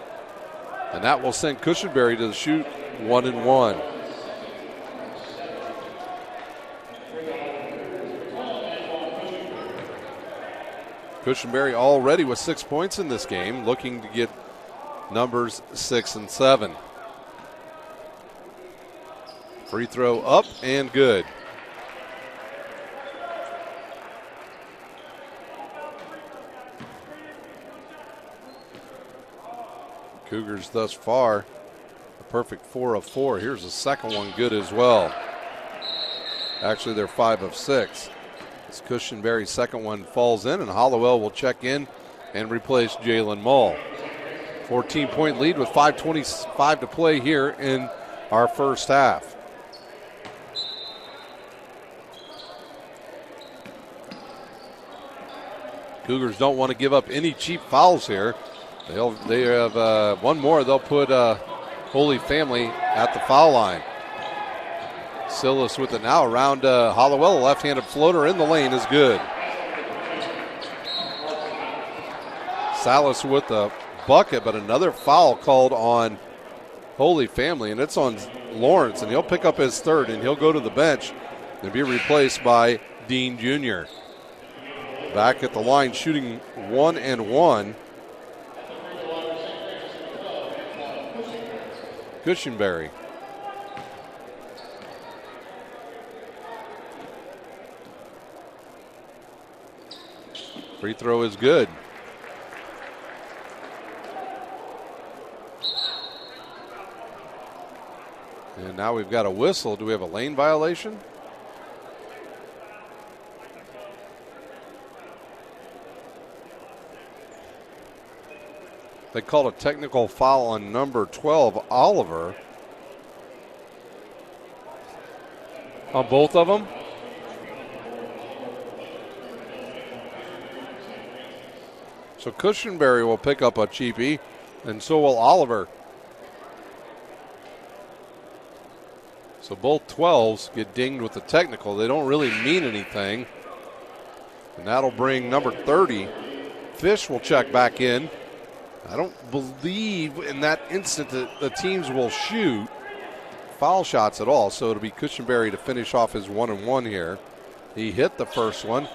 [SPEAKER 18] and that will send Cushenberry to the shoot 1-1. Cushenberry already with 6 points in this game, looking to get numbers 6 and 7. Free throw up and good. Cougars thus far, a perfect 4 of 4. Here's the second one, good as well. Actually, they're 5 of 6. This Cushenberry's second one falls in, and Hollowell will check in and replace Jalen Mull. 14-point lead with 5:25 to play here in our first half. Cougars don't want to give up any cheap fouls here. They have one more. They'll put Holy Family at the foul line. Silas with it now around Hollowell. A left-handed floater in the lane is good. Silas with the bucket, but another foul called on Holy Family, and it's on Lawrence, and he'll pick up his third, and he'll go to the bench and be replaced by Dean Jr. Back at the line shooting 1-1. Cushenberry. Free throw is good. And now we've got a whistle. Do we have a lane violation? They called a technical foul on number 12, Oliver. On both of them? So Cushenberry will pick up a cheapie, and so will Oliver. So both 12s get dinged with the technical. They don't really mean anything. And that'll bring number 30. Fish will check back in. I don't believe in that instant that the teams will shoot foul shots at all. So it'll be Cushenberry to finish off his 1-and-1 here. He hit the first one,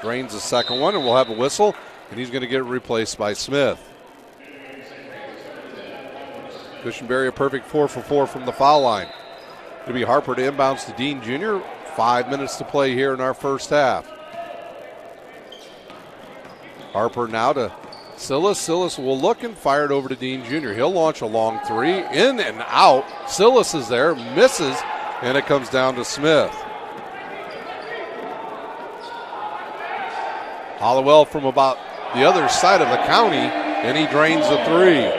[SPEAKER 18] drains the second one, and we'll have a whistle. And he's going to get replaced by Smith. Cushenberry a perfect 4 for 4 from the foul line. It'll be Harper to inbounds to Dean Jr. 5 minutes to play here in our first half. Harper now to Silas. Silas will look and fire it over to Dean Jr. He'll launch a long three, in and out. Silas is there, misses, and it comes down to Smith. Hollowell from about the other side of the county, and he drains the three.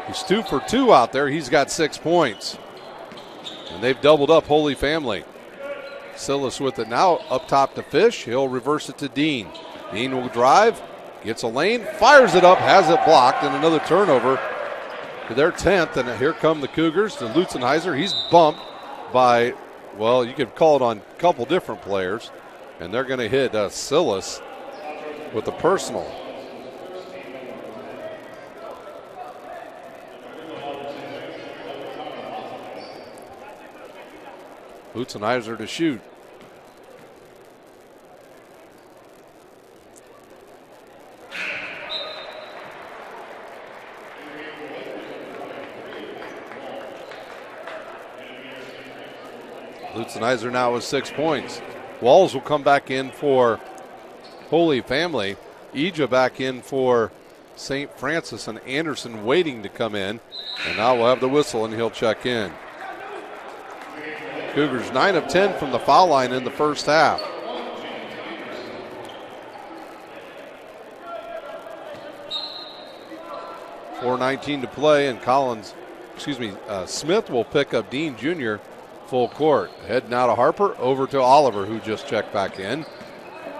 [SPEAKER 18] He's 2 for 2 out there. He's got 6 points. And they've doubled up Holy Family. Silas with it now, up top to Fish. He'll reverse it to Dean. Dean will drive, gets a lane, fires it up, has it blocked, and another turnover to their 10th. And here come the Cougars to Lutzenheiser. He's bumped by, well, you could call it on a couple different players. And they're going to hit Silas with the personal. Lutzenheiser to shoot. Lutzenheiser now with 6 points. Walls will come back in for Holy Family. Ija back in for St. Francis, and Anderson waiting to come in. And now we'll have the whistle and he'll check in. Cougars 9 of 10 from the foul line in the first half. .4:19 to play, and Smith will pick up Dean Jr. full court. Head now to Harper, over to Oliver, who just checked back in.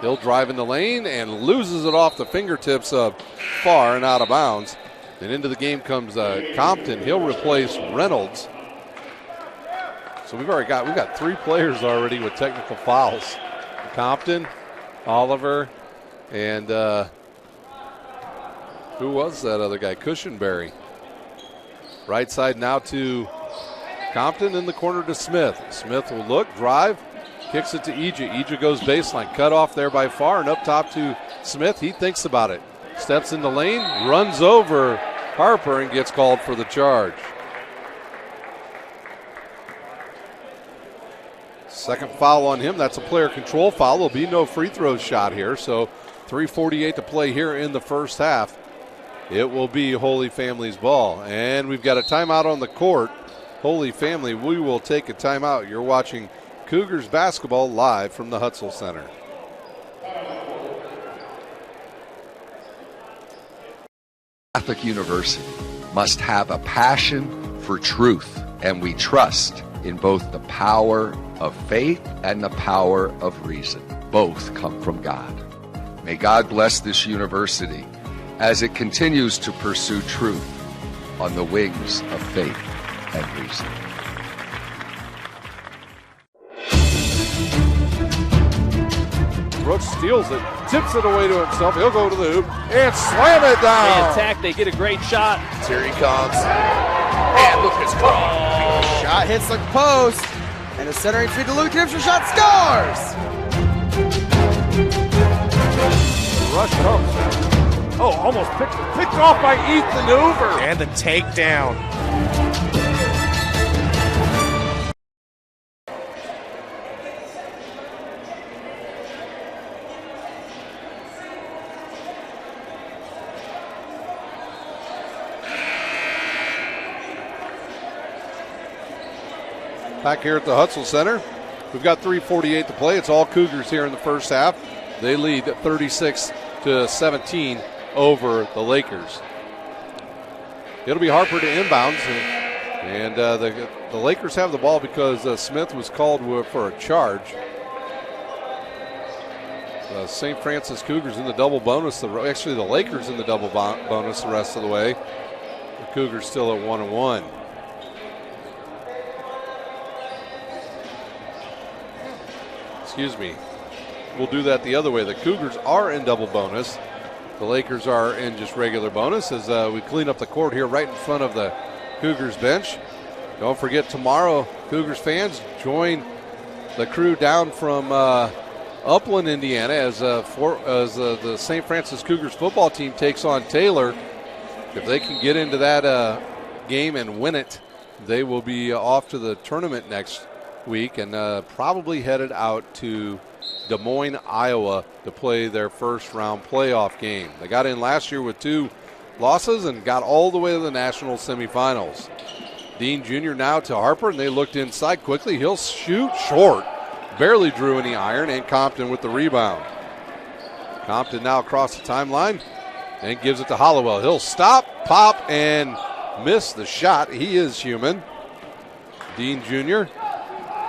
[SPEAKER 18] He'll drive in the lane and loses it off the fingertips of far and out of bounds. And into the game comes Compton. He'll replace Reynolds. So we've got 3 players already with technical fouls. Compton, Oliver, and who was that other guy? Cushenberry. Right side now to Compton, in the corner to Smith. Smith will look, drive, kicks it to Ija. Ija goes baseline, cut off there by far, and up top to Smith. He thinks about it. Steps in the lane, runs over Harper, and gets called for the charge. Second foul on him. That's a player control foul. There'll be no free throw shot here. So 3:48 to play here in the first half. It will be Holy Family's ball. And we've got a timeout on the court. Holy Family, we will take a timeout. You're watching Cougars basketball live from the Hutzel Center.
[SPEAKER 13] Catholic University must have a passion for truth, and we trust in both the power of faith and the power of reason. Both come from God. May God bless this university as it continues to pursue truth on the wings of faith and reason.
[SPEAKER 18] Brooks steals it, tips it away to himself. He'll go to the hoop and slam it down.
[SPEAKER 19] They attack, they get a great shot.
[SPEAKER 6] Here he comes. And look at this shot hits the post. And a centering feed to Luke Knipscher, shot scores!
[SPEAKER 18] Rush comes. Oh, almost picked off by Ethan Hoover.
[SPEAKER 20] And the takedown.
[SPEAKER 18] Back here at the Hutzel Center. We've got 3:48 to play. It's all Cougars here in the first half. They lead 36-17 over the Lakers. It'll be Harper to inbounds, and the Lakers have the ball because Smith was called for a charge. The St. Francis Cougars in the double bonus. Actually, the Lakers in the double bonus the rest of the way. The Cougars still at 1-1. Excuse me. We'll do that the other way. The Cougars are in double bonus. The Lakers are in just regular bonus as we clean up the court here right in front of the Cougars bench. Don't forget tomorrow, Cougars fans, join the crew down from Upland, Indiana, as the St. Francis Cougars football team takes on Taylor. If they can get into that game and win it, they will be off to the tournament next week and probably headed out to Des Moines, Iowa to play their first round playoff game. They got in last year with 2 losses and got all the way to the national semifinals. Dean Jr. now to Harper, and they looked inside quickly. He'll shoot short. Barely drew any iron, and Compton with the rebound. Compton now across the timeline and gives it to Hollowell. He'll stop, pop, and miss the shot. He is human. Dean Jr.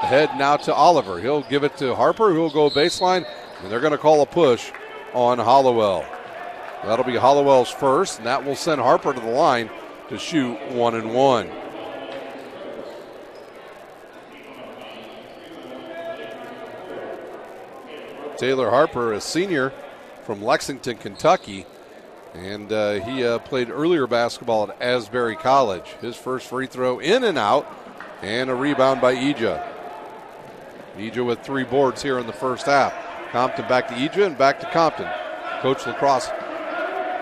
[SPEAKER 18] ahead now to Oliver. He'll give it to Harper, who will go baseline, and they're going to call a push on Hollowell. That'll be Hollowell's first, and that will send Harper to the line to shoot 1-1. Taylor Harper, a senior from Lexington, Kentucky, and he played earlier basketball at Asbury College. His first free throw in and out, and a rebound by Ija. Ija with 3 boards here in the first half. Compton back to Ija and back to Compton. Coach Lacrosse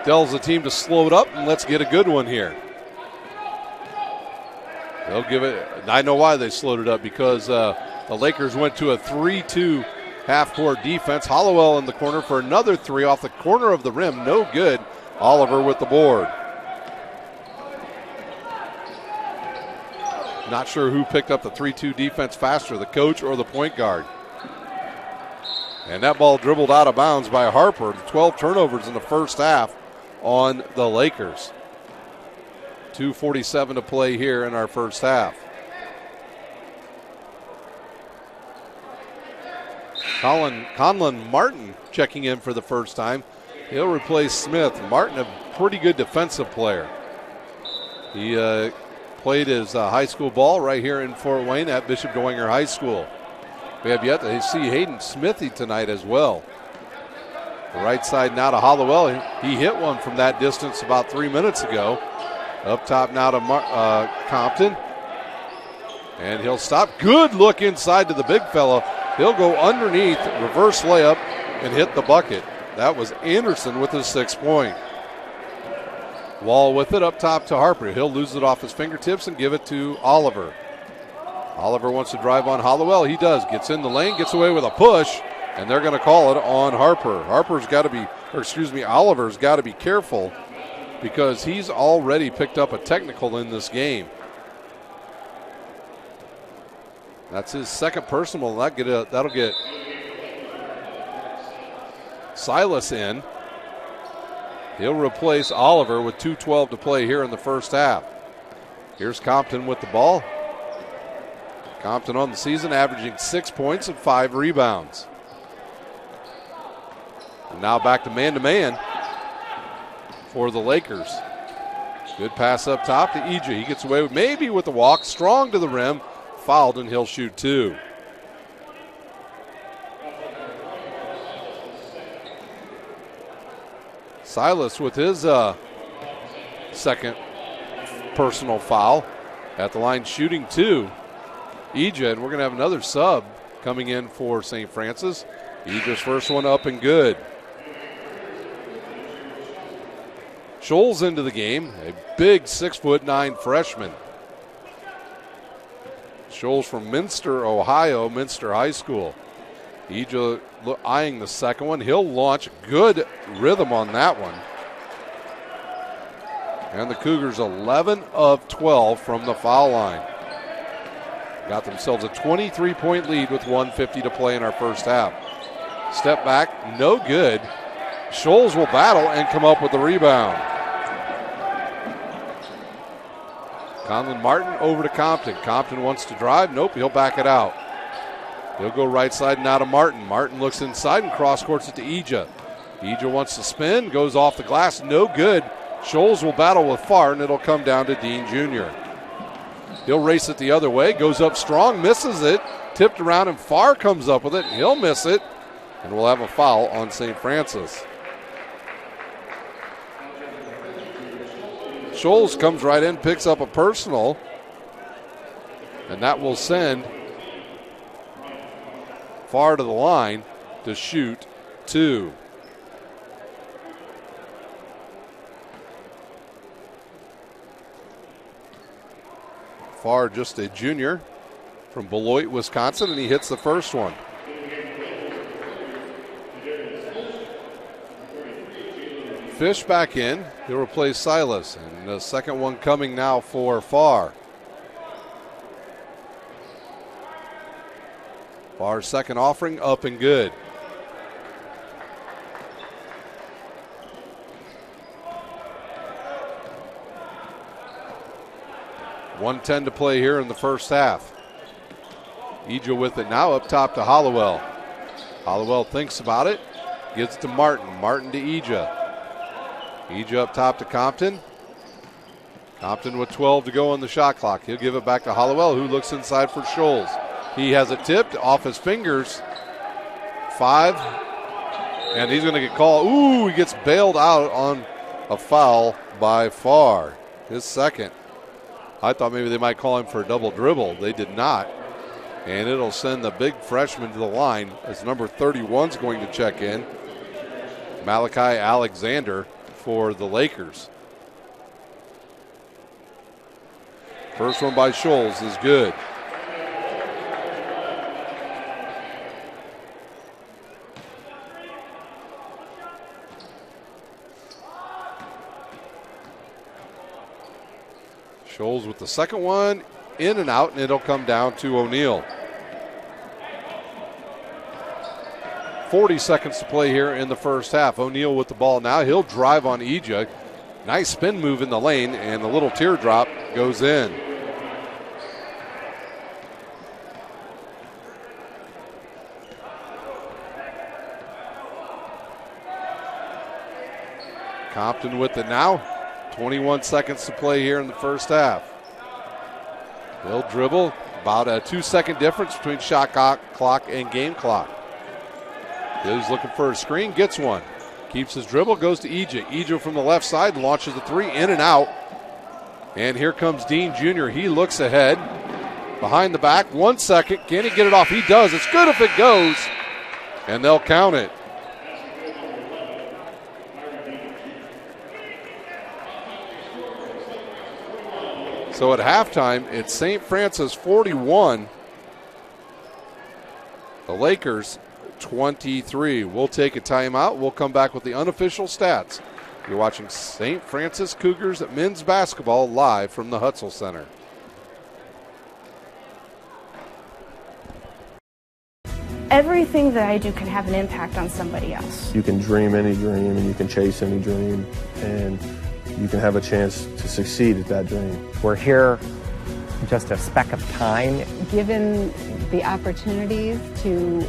[SPEAKER 18] tells the team to slow it up, and let's get a good one here. They'll give it. I know why they slowed it up, because the Lakers went to a 3-2 half-court defense. Hollowell in the corner for another 3 off the corner of the rim. No good. Oliver with the board. Not sure who picked up the 3-2 defense faster, the coach or the point guard. And that ball dribbled out of bounds by Harper. 12 turnovers in the first half on the Lakers. 2:47 to play here in our first half. Conlon Martin checking in for the first time. He'll replace Smith. Martin, a pretty good defensive player. He played his high school ball right here in Fort Wayne at Bishop Dwenger High School. We have yet to see Hayden Smithy tonight as well. The right side now to Hollowell. He hit one from that distance about 3 minutes ago. Up top now to Compton. And he'll stop. Good look inside to the big fella. He'll go underneath, reverse layup, and hit the bucket. That was Anderson with his 6th point. Wall with it up top to Harper. He'll lose it off his fingertips and give it to Oliver. Oliver wants to drive on Hollowell. He does. Gets in the lane, gets away with a push, and they're going to call it on Harper. Oliver's got to be careful because he's already picked up a technical in this game. That's his 2nd personal. That'll get Silas in. He'll replace Oliver with 2:12 to play here in the first half. Here's Compton with the ball. Compton on the season averaging 6 points and 5 rebounds. And now back to man for the Lakers. Good pass up top to Ija. He gets away with a walk. Strong to the rim. Fouled, and he'll shoot 2. Silas with his 2nd personal foul at the line, shooting 2. Ija, and we're going to have another sub coming in for St. Francis. Ija's first one up and good. Scholes into the game, a big 6'9" freshman. Scholes from Minster, Ohio, Minster High School. Ija eyeing the 2nd one. He'll launch. Good rhythm on that one. And the Cougars 11 of 12 from the foul line. Got themselves a 23-point lead with 1:50 to play in our first half. Step back, no good. Scholes will battle and come up with the rebound. Conlon Martin over to Compton. Compton wants to drive. Nope, he'll back it out. He'll go right side and out of Martin. Martin looks inside and cross courts it to Ija. Ija wants to spin, goes off the glass, no good. Scholes will battle with Farr, and it'll come down to Dean Jr. He'll race it the other way, goes up strong, misses it, tipped around, and Farr comes up with it. He'll miss it, and we'll have a foul on St. Francis. Scholes comes right in, picks up a personal, and that will send Farr to the line to shoot 2. Farr, just a junior from Beloit, Wisconsin, and he hits the first one. Fish back in. He'll replace Silas, and the second one coming now for Farr. Farr's second offering up and good. .110 to play here in the first half. Ija with it now up top to Hollowell. Hollowell thinks about it, gets to Martin. Martin to Ija. Ija up top to Compton. Compton with 12 to go on the shot clock. He'll give it back to Hollowell, who looks inside for Scholes. He has it tipped off his fingers. 5. And he's going to get called. Ooh, he gets bailed out on a foul by Farr. His second. I thought maybe they might call him for a double dribble. They did not. And it'll send the big freshman to the line as number 31 is going to check in. Malachi Alexander for the Lakers. First one by Scholes is good. Scholes with the second one, in and out, and it'll come down to O'Neal. 40 seconds to play here in the first half. O'Neal with the ball now. He'll drive on Ija. Nice spin move in the lane, and a little teardrop goes in. Compton with it now. 21 seconds to play here in the first half. He'll dribble. About a 2-second difference between shot clock and game clock. He's looking for a screen, gets one. Keeps his dribble, goes to Ija. Ija from the left side launches a 3, in and out. And here comes Dean Jr. He looks ahead. Behind the back, 1 second. Can he get it off? He does. It's good if it goes. And they'll count it. So at halftime, it's St. Francis 41, the Lakers 23. We'll take a timeout. We'll come back with the unofficial stats. You're watching St. Francis Cougars men's basketball live from the Hutzel Center.
[SPEAKER 1] Everything that I do can have an impact on somebody else.
[SPEAKER 2] You can dream any dream, and you can chase any dream, and you can have a chance to succeed at that dream.
[SPEAKER 3] We're here just a speck of time.
[SPEAKER 4] Given the opportunities to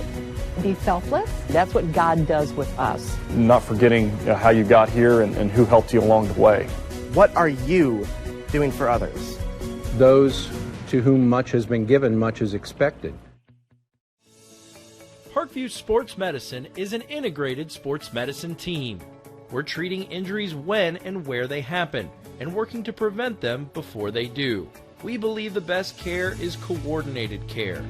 [SPEAKER 4] be selfless.
[SPEAKER 3] That's what God does with us.
[SPEAKER 5] Not forgetting how you got here and who helped you along the way.
[SPEAKER 20] What are you doing for others?
[SPEAKER 7] Those to whom much has been given, much is expected.
[SPEAKER 8] Parkview Sports Medicine is an integrated sports medicine team. We're treating injuries when and where they happen and working to prevent them before they do. We believe the best care is coordinated care,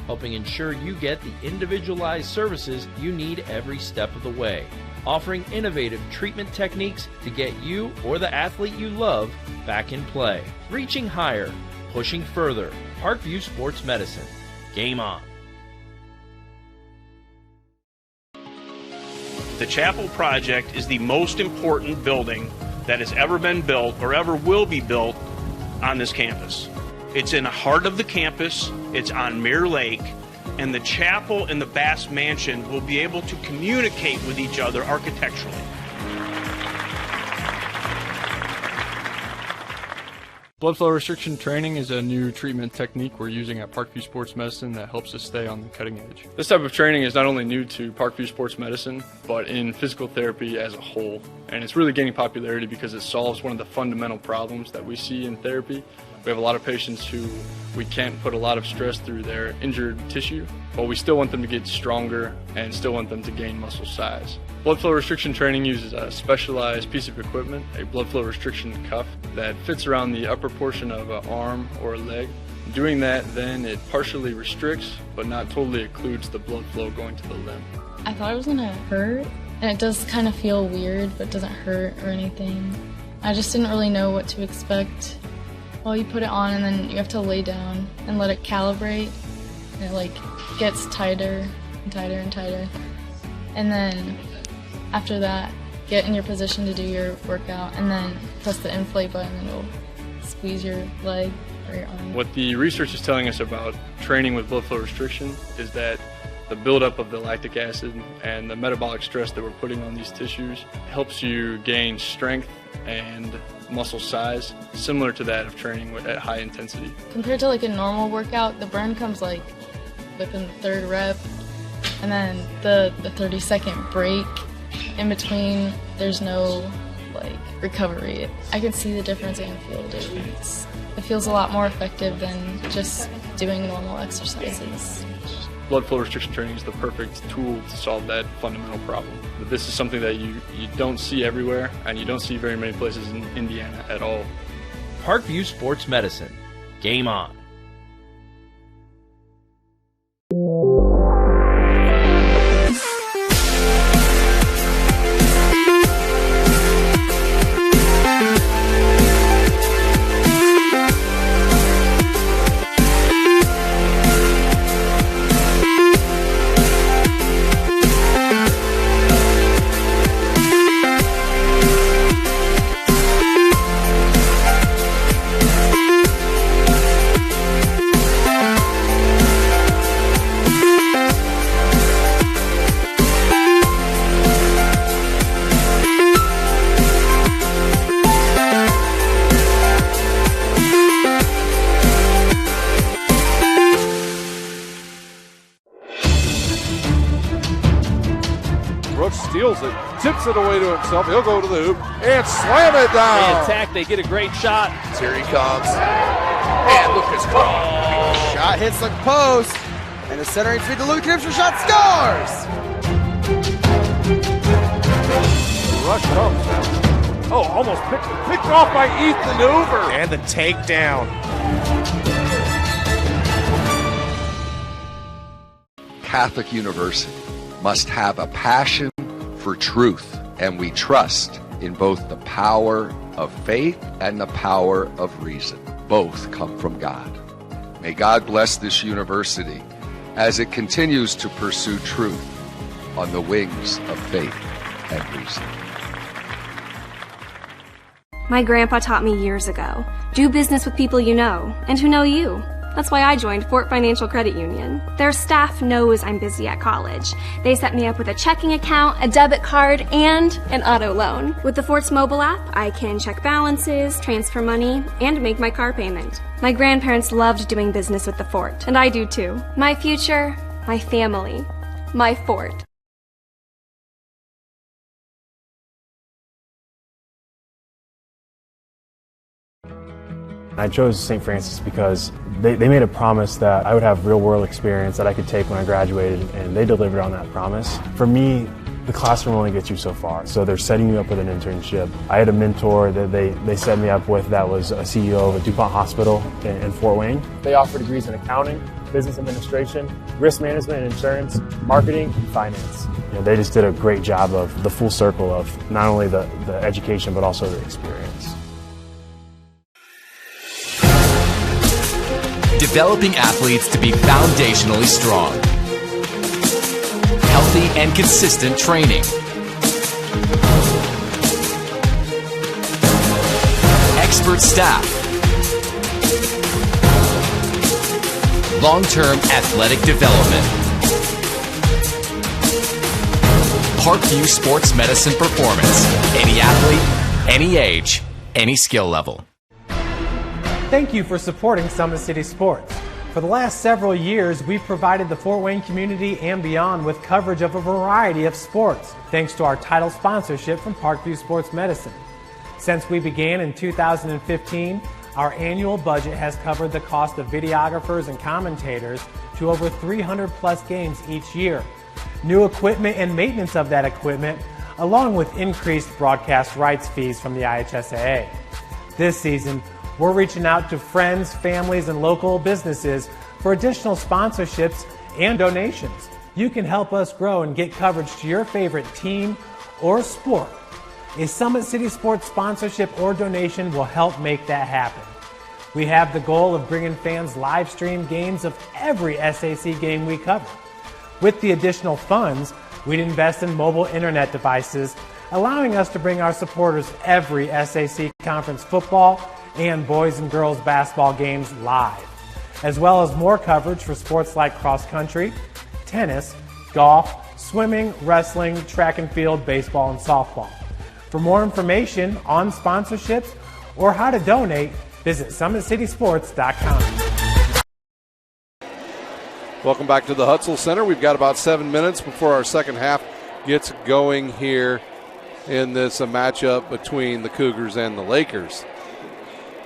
[SPEAKER 8] helping ensure you get the individualized services you need every step of the way, offering innovative treatment techniques to get you or the athlete you love back in play. Reaching higher, pushing further. Parkview Sports Medicine. Game on.
[SPEAKER 9] The Chapel Project is the most important building that has ever been built or ever will be built on this campus. It's in the heart of the campus, it's on Mirror Lake, and the chapel and the Bass Mansion will be able to communicate with each other architecturally.
[SPEAKER 10] Blood flow restriction training is a new treatment technique we're using at Parkview Sports Medicine that helps us stay on the cutting edge. This type of training is not only new to Parkview Sports Medicine, but in physical therapy as a whole. And it's really gaining popularity because it solves one of the fundamental problems that we see in therapy. We have a lot of patients who we can't put a lot of stress through their injured tissue, but we still want them to get stronger and still want them to gain muscle size. Blood flow restriction training uses a specialized piece of equipment, a blood flow restriction cuff, that fits around the upper portion of an arm or a leg. Doing that, then it partially restricts, but not totally occludes the blood flow going to the limb.
[SPEAKER 11] I thought it was gonna hurt, and it does kind of feel weird, but doesn't hurt or anything. I just didn't really know what to expect. Well, you put it on and then you have to lay down and let it calibrate, and it like gets tighter and tighter and tighter. And then after that, get in your position to do your workout, and then press the inflate button and it'll squeeze your leg or your arm.
[SPEAKER 10] What the research is telling us about training with blood flow restriction is that the buildup of the lactic acid and the metabolic stress that we're putting on these tissues helps you gain strength and muscle size, similar to that of training at high intensity.
[SPEAKER 11] Compared to like a normal workout, the burn comes like within the third rep, and then the 30-second break in between, there's no like recovery. I can see the difference in the field. It feels a lot more effective than just doing normal exercises.
[SPEAKER 10] Blood flow restriction training is the perfect tool to solve that fundamental problem. But this is something that you don't see everywhere, and you don't see very many places in Indiana at all.
[SPEAKER 8] Parkview Sports Medicine. Game on.
[SPEAKER 18] Steals it, tips it away to himself. He'll go to the hoop and slam it down.
[SPEAKER 19] They attack, they get a great shot.
[SPEAKER 6] Here he comes. And Lucas Crawl. Shot hits the post. And the centering feed to Luke Knipster. Shot scores.
[SPEAKER 18] Rush comes. Oh, almost picked off by Ethan Hoover.
[SPEAKER 20] And the takedown.
[SPEAKER 13] Catholic University must have a passion for truth, and we trust in both the power of faith and the power of reason. Both come from God. May God bless this university as it continues to pursue truth on the wings of faith and reason.
[SPEAKER 14] My grandpa taught me years ago, do business with people you know and who know you. That's why I joined Fort Financial Credit Union. Their staff knows I'm busy at college. They set me up with a checking account, a debit card, and an auto loan. With the Fort's mobile app, I can check balances, transfer money, and make my car payment. My grandparents loved doing business with the Fort, and I do too. My future, my family, my Fort.
[SPEAKER 15] I chose St. Francis because they made a promise that I would have real-world experience that I could take when I graduated, and they delivered on that promise. For me, the classroom only gets you so far, so they're setting you up with an internship. I had a mentor that they set me up with that was a CEO of a DuPont hospital in Fort Wayne. They offer degrees in accounting, business administration, risk management and insurance, marketing, and finance. They just did a great job of the full circle of not only the education but also the experience.
[SPEAKER 16] Developing athletes to be foundationally strong. Healthy and consistent training. Expert staff. Long-term athletic development. Parkview Sports Medicine Performance. Any athlete, any age, any skill level.
[SPEAKER 17] Thank you for supporting Summit City Sports. For the last several years, we've provided the Fort Wayne community and beyond with coverage of a variety of sports, thanks to our title sponsorship from Parkview Sports Medicine. Since we began in 2015, our annual budget has covered the cost of videographers and commentators to over 300 plus games each year. New equipment and maintenance of that equipment, along with increased broadcast rights fees from the IHSAA. This season, we're reaching out to friends, families, and local businesses for additional sponsorships and donations. You can help us grow and get coverage to your favorite team or sport. A Summit City Sports sponsorship or donation will help make that happen. We have the goal of bringing fans live stream games of every SAC game we cover. With the additional funds, we'd invest in mobile internet devices, allowing us to bring our supporters every SAC conference football and boys and girls basketball games live, as well as more coverage for sports like cross country, tennis, golf, swimming, wrestling, track and field, baseball, and softball. For more information on sponsorships or how to donate, visit SummitCitySports.com.
[SPEAKER 18] Welcome back to the Hutzel Center. We've got about 7 minutes before our second half gets going here in this matchup between the Cougars and the Lakers.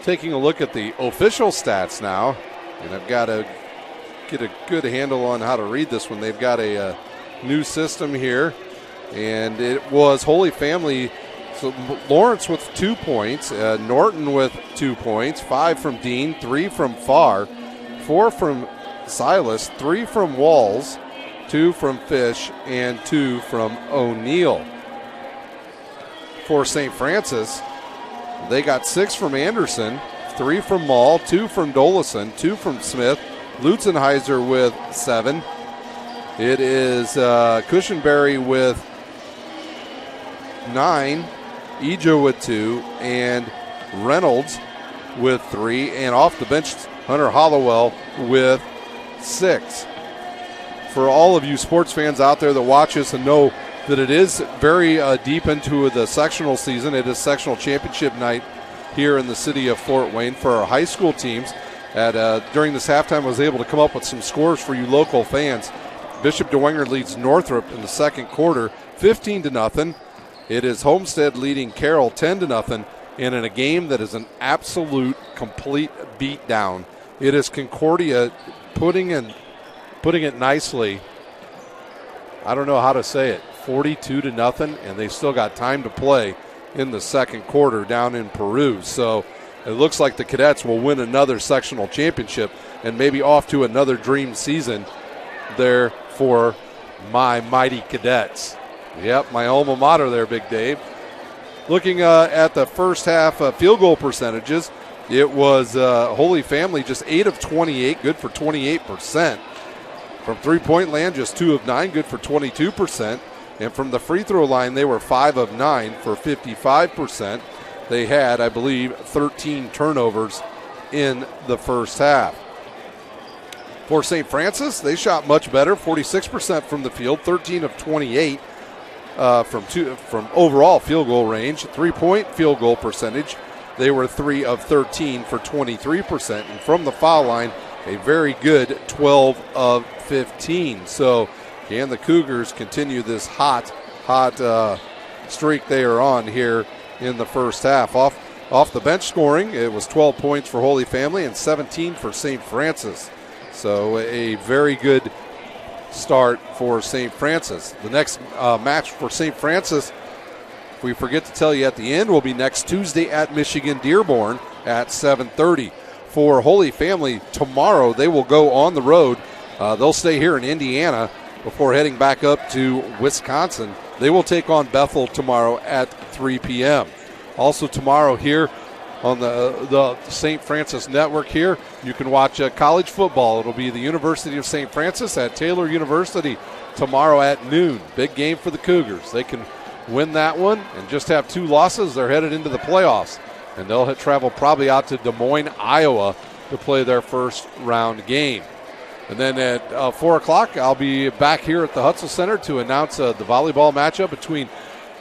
[SPEAKER 18] Taking a look at the official stats now, and I've got to get a good handle on how to read this one. They've got a new system here, and it was Holy Family. So Lawrence with 2 points, Norton with 2 points, 5 from Dean, 3 from Farr, 4 from Silas, 3 from Walls, 2 from Fish, and 2 from O'Neill. For St. Francis, they got 6 from Anderson, 3 from Mall, 2 from Dolison, 2 from Smith, Lutzenheiser with 7. It is Cushenberry with 9, Ejo with 2, and Reynolds with 3, and off the bench, Hunter Hollowell with 6. For all of you sports fans out there that watch us and know that it is very deep into the sectional season, it is sectional championship night here in the city of Fort Wayne for our high school teams. During this halftime, I was able to come up with some scores for you local fans. Bishop DeWenger leads Northrop in the second quarter, 15-0. It is Homestead leading Carroll 10-0, and in a game that is an absolute complete beatdown, it is Concordia putting it nicely. I don't know how to say it, 42-0, and they still got time to play in the second quarter down in Peru. So it looks like the Cadets will win another sectional championship and maybe off to another dream season there for my mighty Cadets. Yep, my alma mater there, Big Dave. Looking at the first half field goal percentages, it was Holy Family just 8 of 28, good for 28%. From three-point land, just 2 of 9, good for 22%. And from the free throw line, they were 5 of 9 for 55%. They had, I believe, 13 turnovers in the first half. For St. Francis, they shot much better, 46% from the field, 13 of 28 from overall field goal range. Three-point field goal percentage, they were 3 of 13 for 23%. And from the foul line, a very good 12 of 15. So can the Cougars continue this hot streak they are on here in the first half? Off the bench scoring, it was 12 points for Holy Family and 17 for St. Francis. So a very good start for St. Francis. The next match for St. Francis, if we forget to tell you at the end, will be next Tuesday at Michigan Dearborn at 7:30. For Holy Family, tomorrow they will go on the road. They'll stay here in Indiana before heading back up to Wisconsin. They will take on Bethel tomorrow at 3 p.m. Also tomorrow here on the St. Francis Network here, you can watch college football. It'll be the University of St. Francis at Taylor University tomorrow at noon. Big game for the Cougars. They can win that one and just have 2 losses. They're headed into the playoffs, and they'll travel probably out to Des Moines, Iowa to play their first round game. And then at 4 o'clock, I'll be back here at the Hutzel Center to announce the volleyball matchup between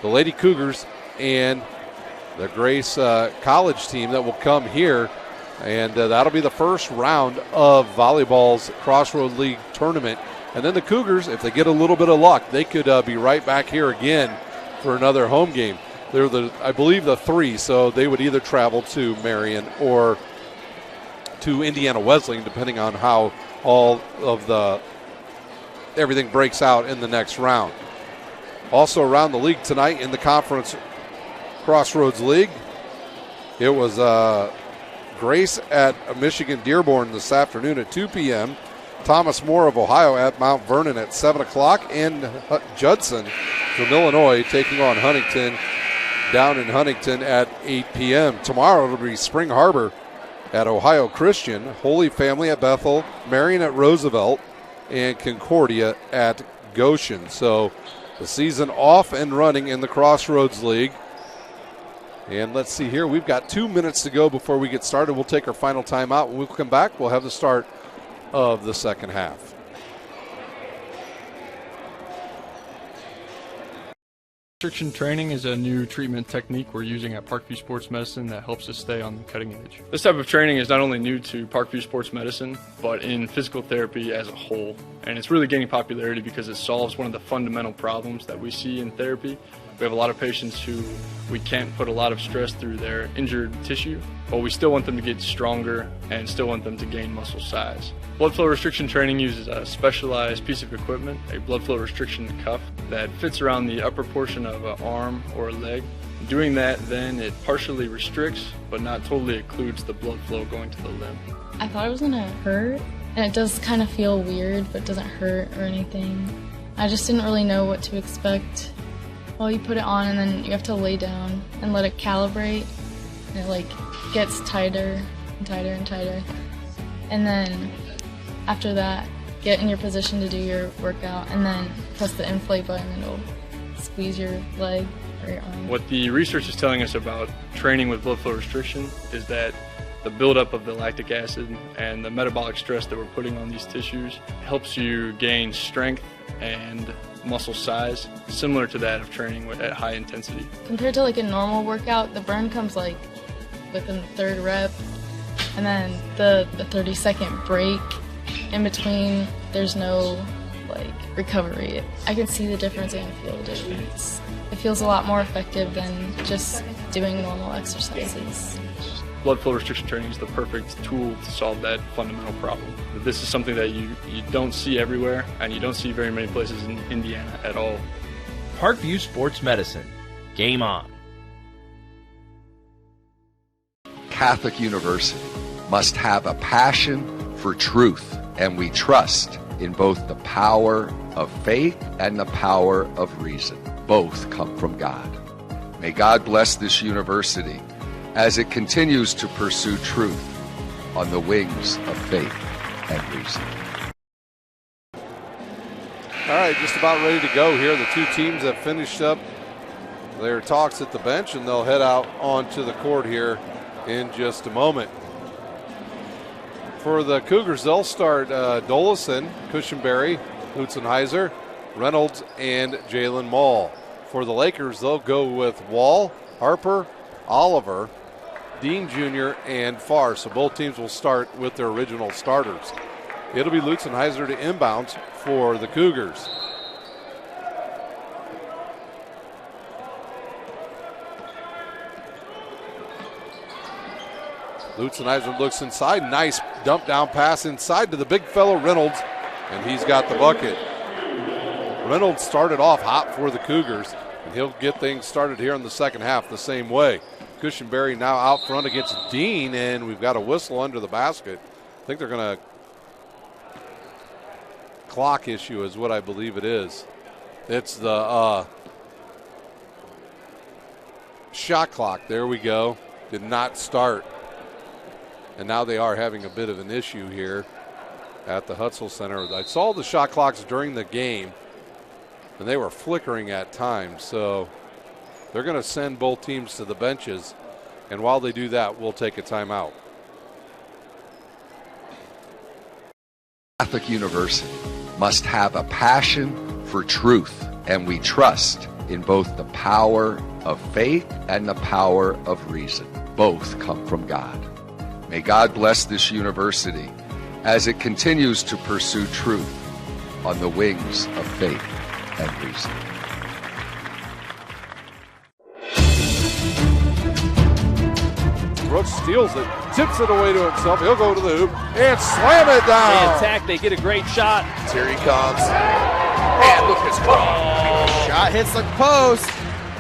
[SPEAKER 18] the Lady Cougars and the Grace College team that will come here And that'll be the first round of volleyball's Crossroads League tournament. And then the Cougars, if they get a little bit of luck, they could be right back here again for another home game. They're I believe the 3, so they would either travel to Marion or to Indiana Wesleyan, depending on how all of everything breaks out in the next round. Also around the league tonight in the Conference Crossroads League, it was Grace at Michigan Dearborn this afternoon at 2 p.m., Thomas More of Ohio at Mount Vernon at 7 o'clock, and Judson from Illinois taking on Huntington down in Huntington at 8 p.m. Tomorrow it'll be Spring Harbor at Ohio Christian, Holy Family at Bethel, Marion at Roosevelt, and Concordia at Goshen. So the season off and running in the Crossroads League. And let's see here, we've got 2 minutes to go before we get started. We'll take our final timeout. When we come back, we'll have the start of the second half.
[SPEAKER 10] Restriction training is a new treatment technique we're using at Parkview Sports Medicine that helps us stay on the cutting edge. This type of training is not only new to Parkview Sports Medicine, but in physical therapy as a whole. And it's really gaining popularity because it solves one of the fundamental problems that we see in therapy. We have a lot of patients who we can't put a lot of stress through their injured tissue, but we still want them to get stronger and still want them to gain muscle size. Blood flow restriction training uses a specialized piece of equipment, a blood flow restriction cuff that fits around the upper portion of an arm or a leg. Doing that, then it partially restricts, but not totally occludes the blood flow going to the limb.
[SPEAKER 11] I thought it was gonna hurt, and it does kind of feel weird, but doesn't hurt or anything. I just didn't really know what to expect. Well, you put it on and then you have to lay down and let it calibrate, and it like gets tighter and tighter and tighter. And then after that, get in your position to do your workout, and then press the inflate button and it'll squeeze your leg or your arm.
[SPEAKER 10] What the research is telling us about training with blood flow restriction is that the buildup of the lactic acid and the metabolic stress that we're putting on these tissues helps you gain strength and muscle size, similar to that of training at high intensity.
[SPEAKER 11] Compared to like a normal workout, the burn comes like within the third rep, and then the 30-second break in between, there's no like recovery. I can see the difference and feel the difference. It feels a lot more effective than just doing normal exercises.
[SPEAKER 10] Blood flow restriction training is the perfect tool to solve that fundamental problem. This is something that you don't see everywhere, and you don't see very many places in Indiana at all.
[SPEAKER 8] Parkview Sports Medicine. Game on.
[SPEAKER 13] Catholic University must have a passion for truth, and we trust in both the power of faith and the power of reason. Both come from God. May God bless this university as it continues to pursue truth on the wings of faith and reason.
[SPEAKER 18] All right, just about ready to go here. The two teams have finished up their talks at the bench, and they'll head out onto the court here in just a moment. For the Cougars, they'll start Dolison, Cushenberry, Lutzenheiser, Reynolds, and Jalen Mall. For the Lakers, they'll go with Wall, Harper, Oliver, Dean Jr., and Farr. So both teams will start with their original starters. It'll be Lutzenheiser to inbounds for the Cougars. Lutzenheiser looks inside. Nice dump down pass inside to the big fellow Reynolds, and he's got the bucket. Reynolds started off hot for the Cougars, and he'll get things started here in the second half the same way. Cushenberry now out front against Dean, and we've got a whistle under the basket. I think they're going to clock issue is what I believe it is. It's the shot clock. There we go. Did not start. And now they are having a bit of an issue here at the Hutzel Center. I saw the shot clocks during the game, and they were flickering at times. So they're going to send both teams to the benches, and while they do that, we'll take a timeout.
[SPEAKER 13] Catholic University must have a passion for truth, and we trust in both the power of faith and the power of reason. Both come from God. May God bless this university as it continues to pursue truth on the wings of faith and reason.
[SPEAKER 18] Brooks steals it, tips it away to himself. He'll go to the hoop and slam it down.
[SPEAKER 19] They attack, they get a great shot.
[SPEAKER 6] Here he comes. And look at this cross. Shot hits the post.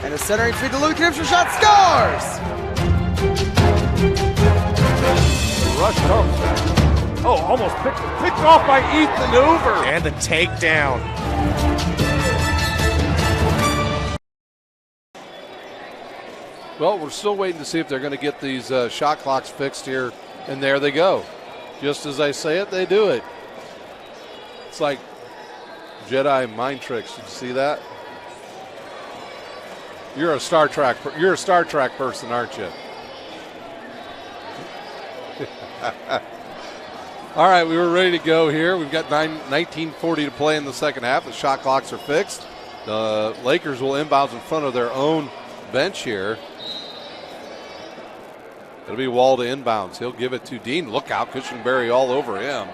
[SPEAKER 6] And a centering feed to Luke Knipscher. Shot scores.
[SPEAKER 18] Rush comes. Oh, almost picked off by Ethan Hoover.
[SPEAKER 20] And the takedown.
[SPEAKER 18] Well, we're still waiting to see if they're going to get these shot clocks fixed here. And there they go. Just as I say it, they do it. It's like Jedi mind tricks. Did you see that? You're a Star Trek person, aren't you? All right, we were ready to go here. We've got 19:40 to play in the second half. The shot clocks are fixed. The Lakers will inbounds in front of their own bench here. It'll be Wall to inbounds. He'll give it to Dean. Look out, Cushenberry all over him.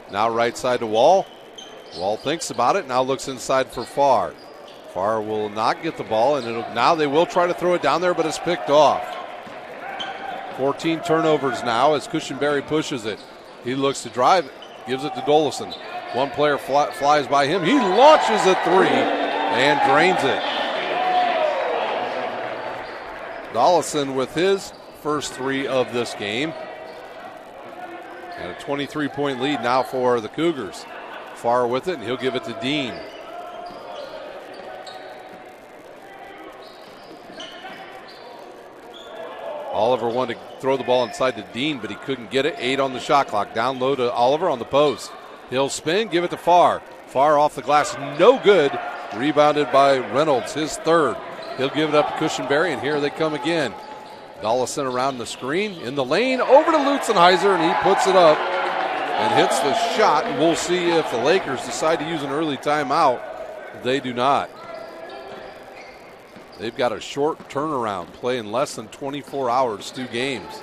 [SPEAKER 18] Now right side to Wall. Wall thinks about it. Now looks inside for Farr. Farr will not get the ball, and now they will try to throw it down there, but it's picked off. 14 turnovers now as Cushenberry pushes it. He looks to drive, gives it to Dolison. One player flies by him. He launches a three and drains it. Dolison with his first three of this game. And a 23-point lead now for the Cougars. Farr with it, and he'll give it to Dean. Oliver wanted to throw the ball inside to Dean, but he couldn't get it. 8 on the shot clock. Down low to Oliver on the post. He'll spin, give it to Farr. Farr off the glass, no good. Rebounded by Reynolds, his third. He'll give it up to Cushenberry, and here they come again. Dollison around the screen, in the lane, over to Lutzenheiser, and he puts it up and hits the shot. And we'll see if the Lakers decide to use an early timeout. They do not. They've got a short turnaround, playing less than 24 hours, 2 games.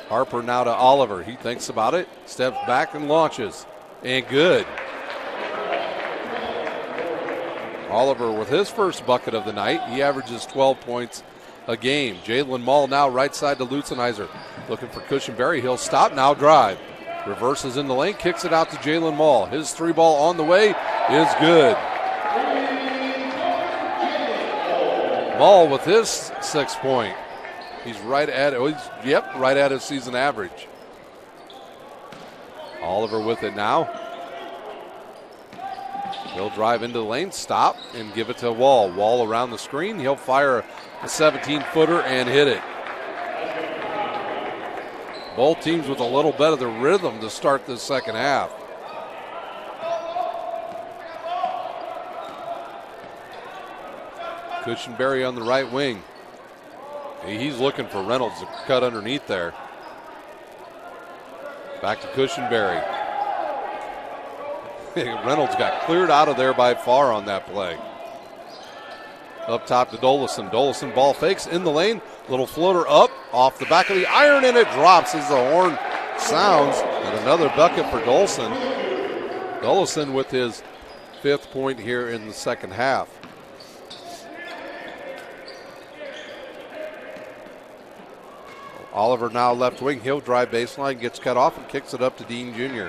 [SPEAKER 18] Harper now to Oliver. He thinks about it, steps back and launches. And good. Oliver with his first bucket of the night. He averages 12 points a game. Jalen Mall now right side to Lutzenheiser. Looking for Cushenberry. He'll stop, now drive. Reverses in the lane, kicks it out to Jalen Mall. His 3-ball on the way is good. Mall with his 6-point. He's right at right at his season average. Oliver with it now. He'll drive into the lane, stop, and give it to Wall. Wall around the screen. He'll fire a 17-footer and hit it. Both teams with a little bit of the rhythm to start this second half. Cushenberry on the right wing. He's looking for Reynolds to cut underneath there. Back to Cushenberry. Reynolds got cleared out of there by Farr on that play. Up top to Dolison. Dolison ball fakes in the lane. Little floater up off the back of the iron, and it drops as the horn sounds. And another bucket for Dolson. Dolison with his 5th point here in the second half. Oliver now left wing. He'll drive baseline, gets cut off, and kicks it up to Dean Jr.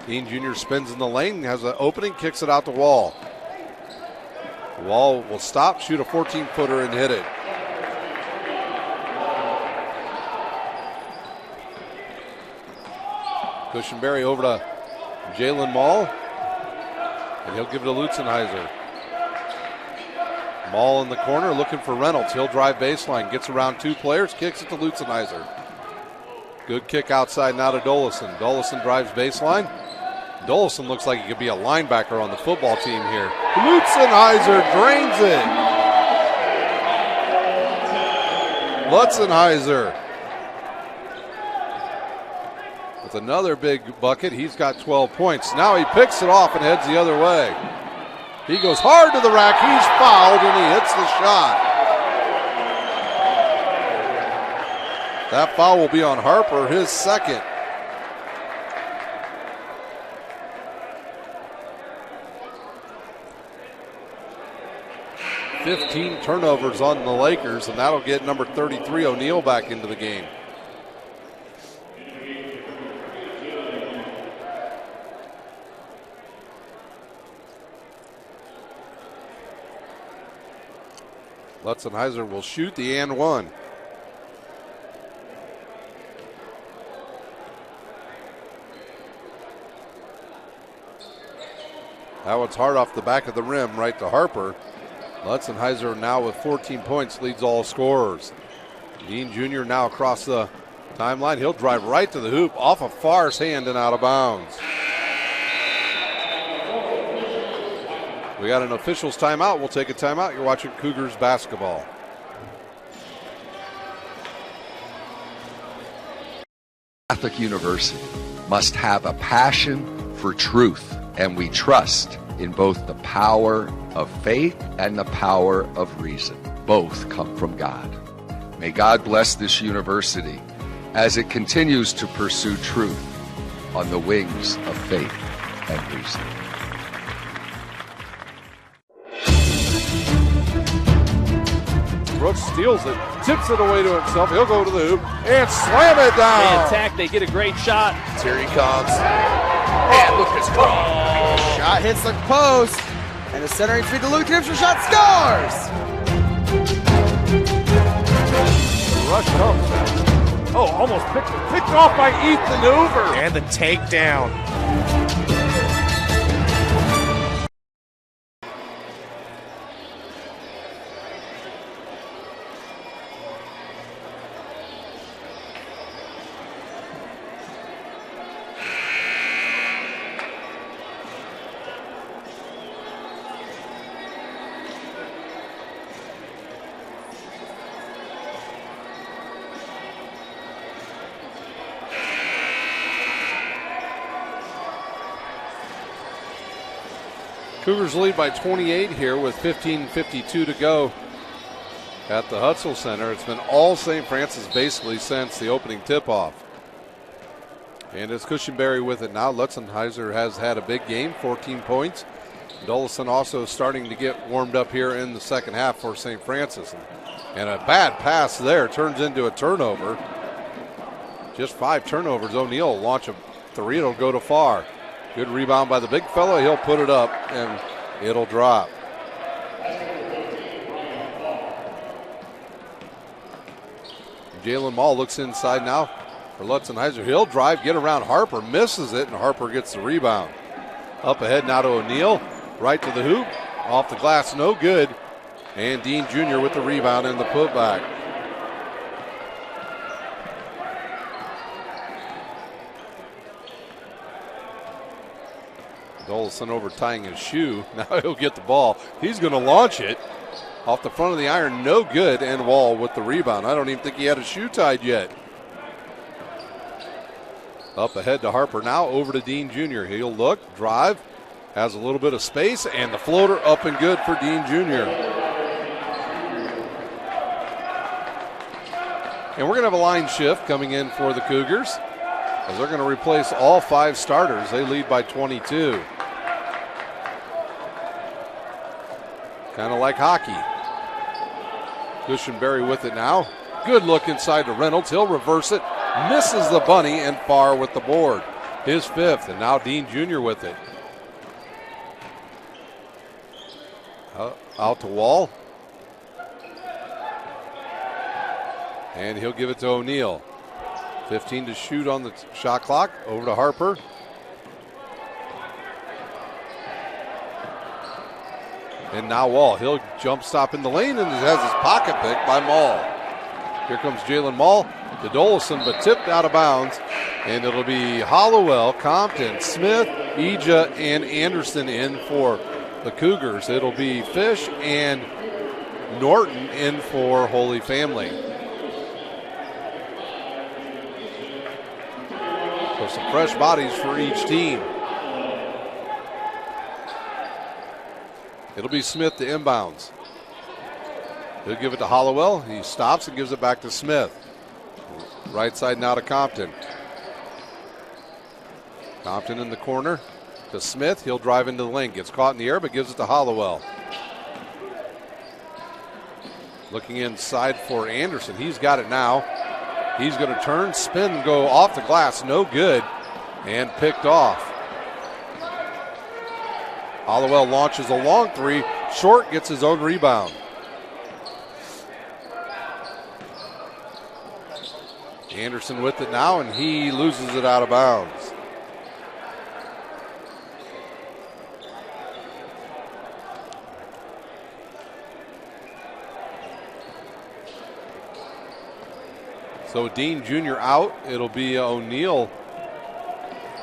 [SPEAKER 18] Dean Jr. spins in the lane, has an opening, kicks it out to Wall. Wall will stop, shoot a 14-footer, and hit it. Cushenberry over to Jalen Mall, and he'll give it to Lutzenheiser. Mall in the corner looking for Reynolds. He'll drive baseline, gets around 2 players, kicks it to Lutzenheiser. Good kick outside now to Dolison. Dolison drives baseline. Dolison looks like he could be a linebacker on the football team here. Lutzenheiser drains it. Lutzenheiser with another big bucket. He's got 12 points. Now he picks it off and heads the other way. He goes hard to the rack. He's fouled, and he hits the shot. That foul will be on Harper, his second. $15 turnovers on the Lakers, and that'll get number 33 O'Neal back into the game. Lutzenheiser will shoot the and one. That one's hard off the back of the rim, right to Harper. Lutzenheiser now with 14 points leads all scorers. Dean Jr. now across the timeline. He'll drive right to the hoop off of Farr's hand and out of bounds. We got an official's timeout. We'll take a timeout. You're watching Cougars basketball.
[SPEAKER 13] Catholic University must have a passion for truth, and we trust in both the power of faith and the power of reason. Both come from God. May God bless this university as it continues to pursue truth on the wings of faith and reason.
[SPEAKER 18] Brooks steals it, tips it away to himself. He'll go to the hoop and slam it down.
[SPEAKER 19] They attack, they get a great shot.
[SPEAKER 6] Here he comes. And Lucas Cross. Shot hits the post. And the centering feed to Luke Knipscher. Shot scores.
[SPEAKER 18] Rush comes. Oh, almost picked off by Ethan Hoover.
[SPEAKER 20] And the takedown.
[SPEAKER 18] Cougars lead by 28 here with 15:52 to go at the Hutzel Center. It's been all St. Francis basically since the opening tip-off. And it's Cushenberry with it now. Lutzenheiser has had a big game, 14 points. Dullison also starting to get warmed up here in the second half for St. Francis. And a bad pass there turns into a turnover. Just 5 turnovers. O'Neal will launch a three. It'll go to far. Good rebound by the big fella. He'll put it up, and it'll drop. Jalen Mall looks inside now for Lutzenheiser. He'll drive, get around Harper, misses it, and Harper gets the rebound. Up ahead now to O'Neal, right to the hoop, off the glass, no good. And Dean Jr. with the rebound and the putback. Dolson over tying his shoe. Now he'll get the ball. He's going to launch it off the front of the iron. No good. And Wall with the rebound. I don't even think he had his shoe tied yet. Up ahead to Harper now. Over to Dean Jr. He'll look, drive, has a little bit of space, and the floater up and good for Dean Jr. And we're going to have a line shift coming in for the Cougars, as they're going to replace all 5 starters. They lead by 22. Kind of like hockey. Cushenberry with it now. Good look inside to Reynolds. He'll reverse it. Misses the bunny, and Farr with the board. His 5th, and now Dean Jr. with it. Out to Wall. And he'll give it to O'Neal. 15 to shoot on the shot clock. Over to Harper. And now Wall. He'll jump stop in the lane and has his pocket picked by Mall. Here comes Jalen Mall to Dolison, but tipped out of bounds. And it'll be Hollowell, Compton, Smith, Eja, and Anderson in for the Cougars. It'll be Fish and Norton in for Holy Family. So some fresh bodies for each team. It'll be Smith to inbounds. He'll give it to Hollowell. He stops and gives it back to Smith. Right side now to Compton. Compton in the corner to Smith. He'll drive into the lane. Gets caught in the air, but gives it to Hollowell. Looking inside for Anderson. He's got it now. He's going to turn, spin, and go off the glass. No good. And picked off. Hollowell launches a long three. Short, gets his own rebound. Anderson with it now, and he loses it out of bounds. So Dean Jr. out. It'll be O'Neal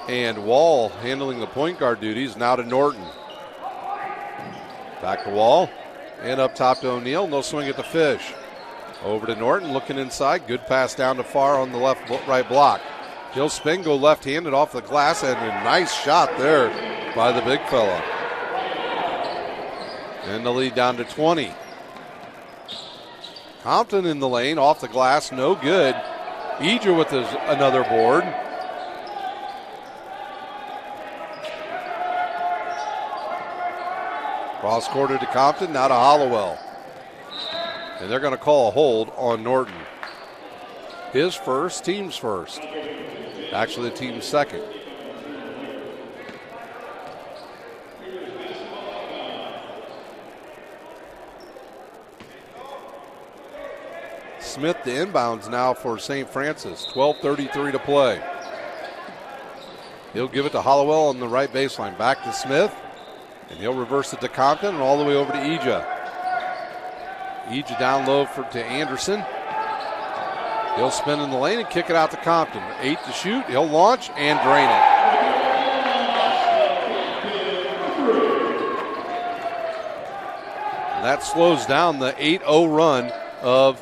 [SPEAKER 18] and Wall handling the point guard duties. Now to Norton. Back to Wall. And up top to O'Neal. No swing at the Fish. Over to Norton, looking inside. Good pass down to Farr on the right block. He'll spin, go left-handed off the glass, and a nice shot there by the big fella. And the lead down to 20. Compton in the lane, off the glass, no good. Eja with another board. Cross quarter to Compton, now to Hollowell. And they're going to call a hold on Norton. His first, team's first. Actually, the team's second. Smith to inbounds now for St. Francis. 12:33 to play. He'll give it to Hollowell on the right baseline. Back to Smith. And he'll reverse it to Compton and all the way over to Eja. Eja down low to Anderson. He'll spin in the lane and kick it out to Compton. 8 to shoot. He'll launch and drain it. And that slows down the 8-0 run of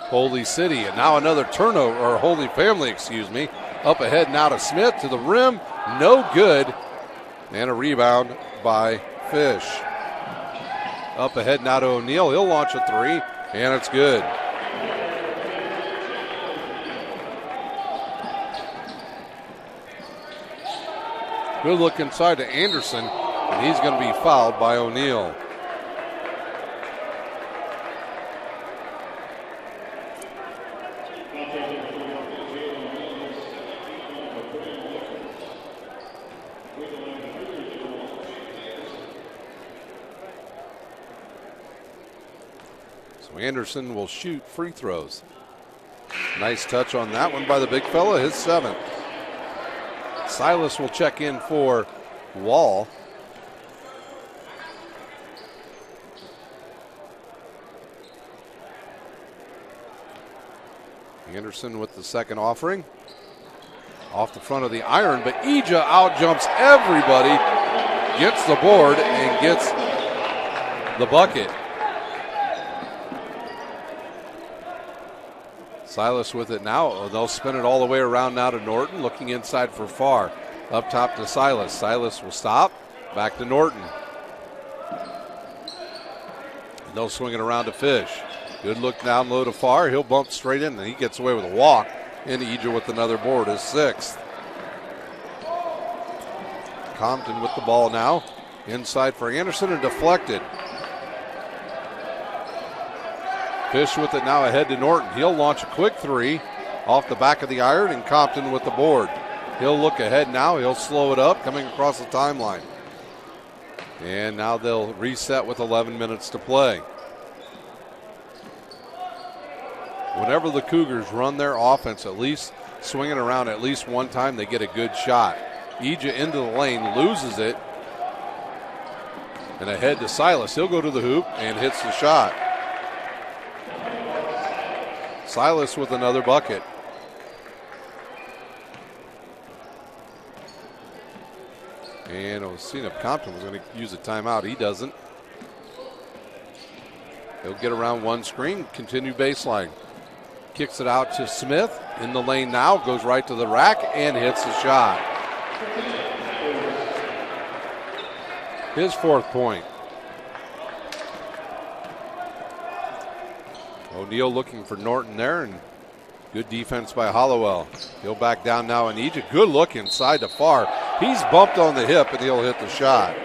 [SPEAKER 18] Holy City. And now another turnover, or Holy Family, excuse me. Up ahead now to Smith to the rim. No good. And a rebound by Fish. Up ahead now to O'Neal. He'll launch a three, and it's good. Good look inside to Anderson, and he's going to be fouled by O'Neal. Anderson will shoot free throws. Nice touch on that one by the big fella, his seventh. Silas will check in for Wall. Anderson with the second offering. Off the front of the iron, but Eja out jumps everybody, gets the board, and gets the bucket. Silas with it now. They'll spin it all the way around now to Norton, looking inside for Farr. Up top to Silas. Silas will stop. Back to Norton. And they'll swing it around to Fish. Good look down low to Farr. He'll bump straight in, and he gets away with a walk. And Eja with another board, his sixth. Compton with the ball now. Inside for Anderson and deflected. Fish with it now ahead to Norton. He'll launch a quick three off the back of the iron, and Compton with the board. He'll look ahead now. He'll slow it up coming across the timeline. And now they'll reset with 11 minutes to play. Whenever the Cougars run their offense, at least swinging around at least one time, they get a good shot. Eja into the lane, loses it. And ahead to Silas. He'll go to the hoop and hits the shot. Silas with another bucket. And I was seeing if Compton was going to use a timeout. He doesn't. He'll get around one screen, continue baseline. Kicks it out to Smith. In the lane now, goes right to the rack and hits the shot. His fourth point. O'Neal looking for Norton there, and Good defense by Hollowell. He'll back down now, and Egypt. Good look inside to Farr. He's bumped on the hip, and he'll hit the shot.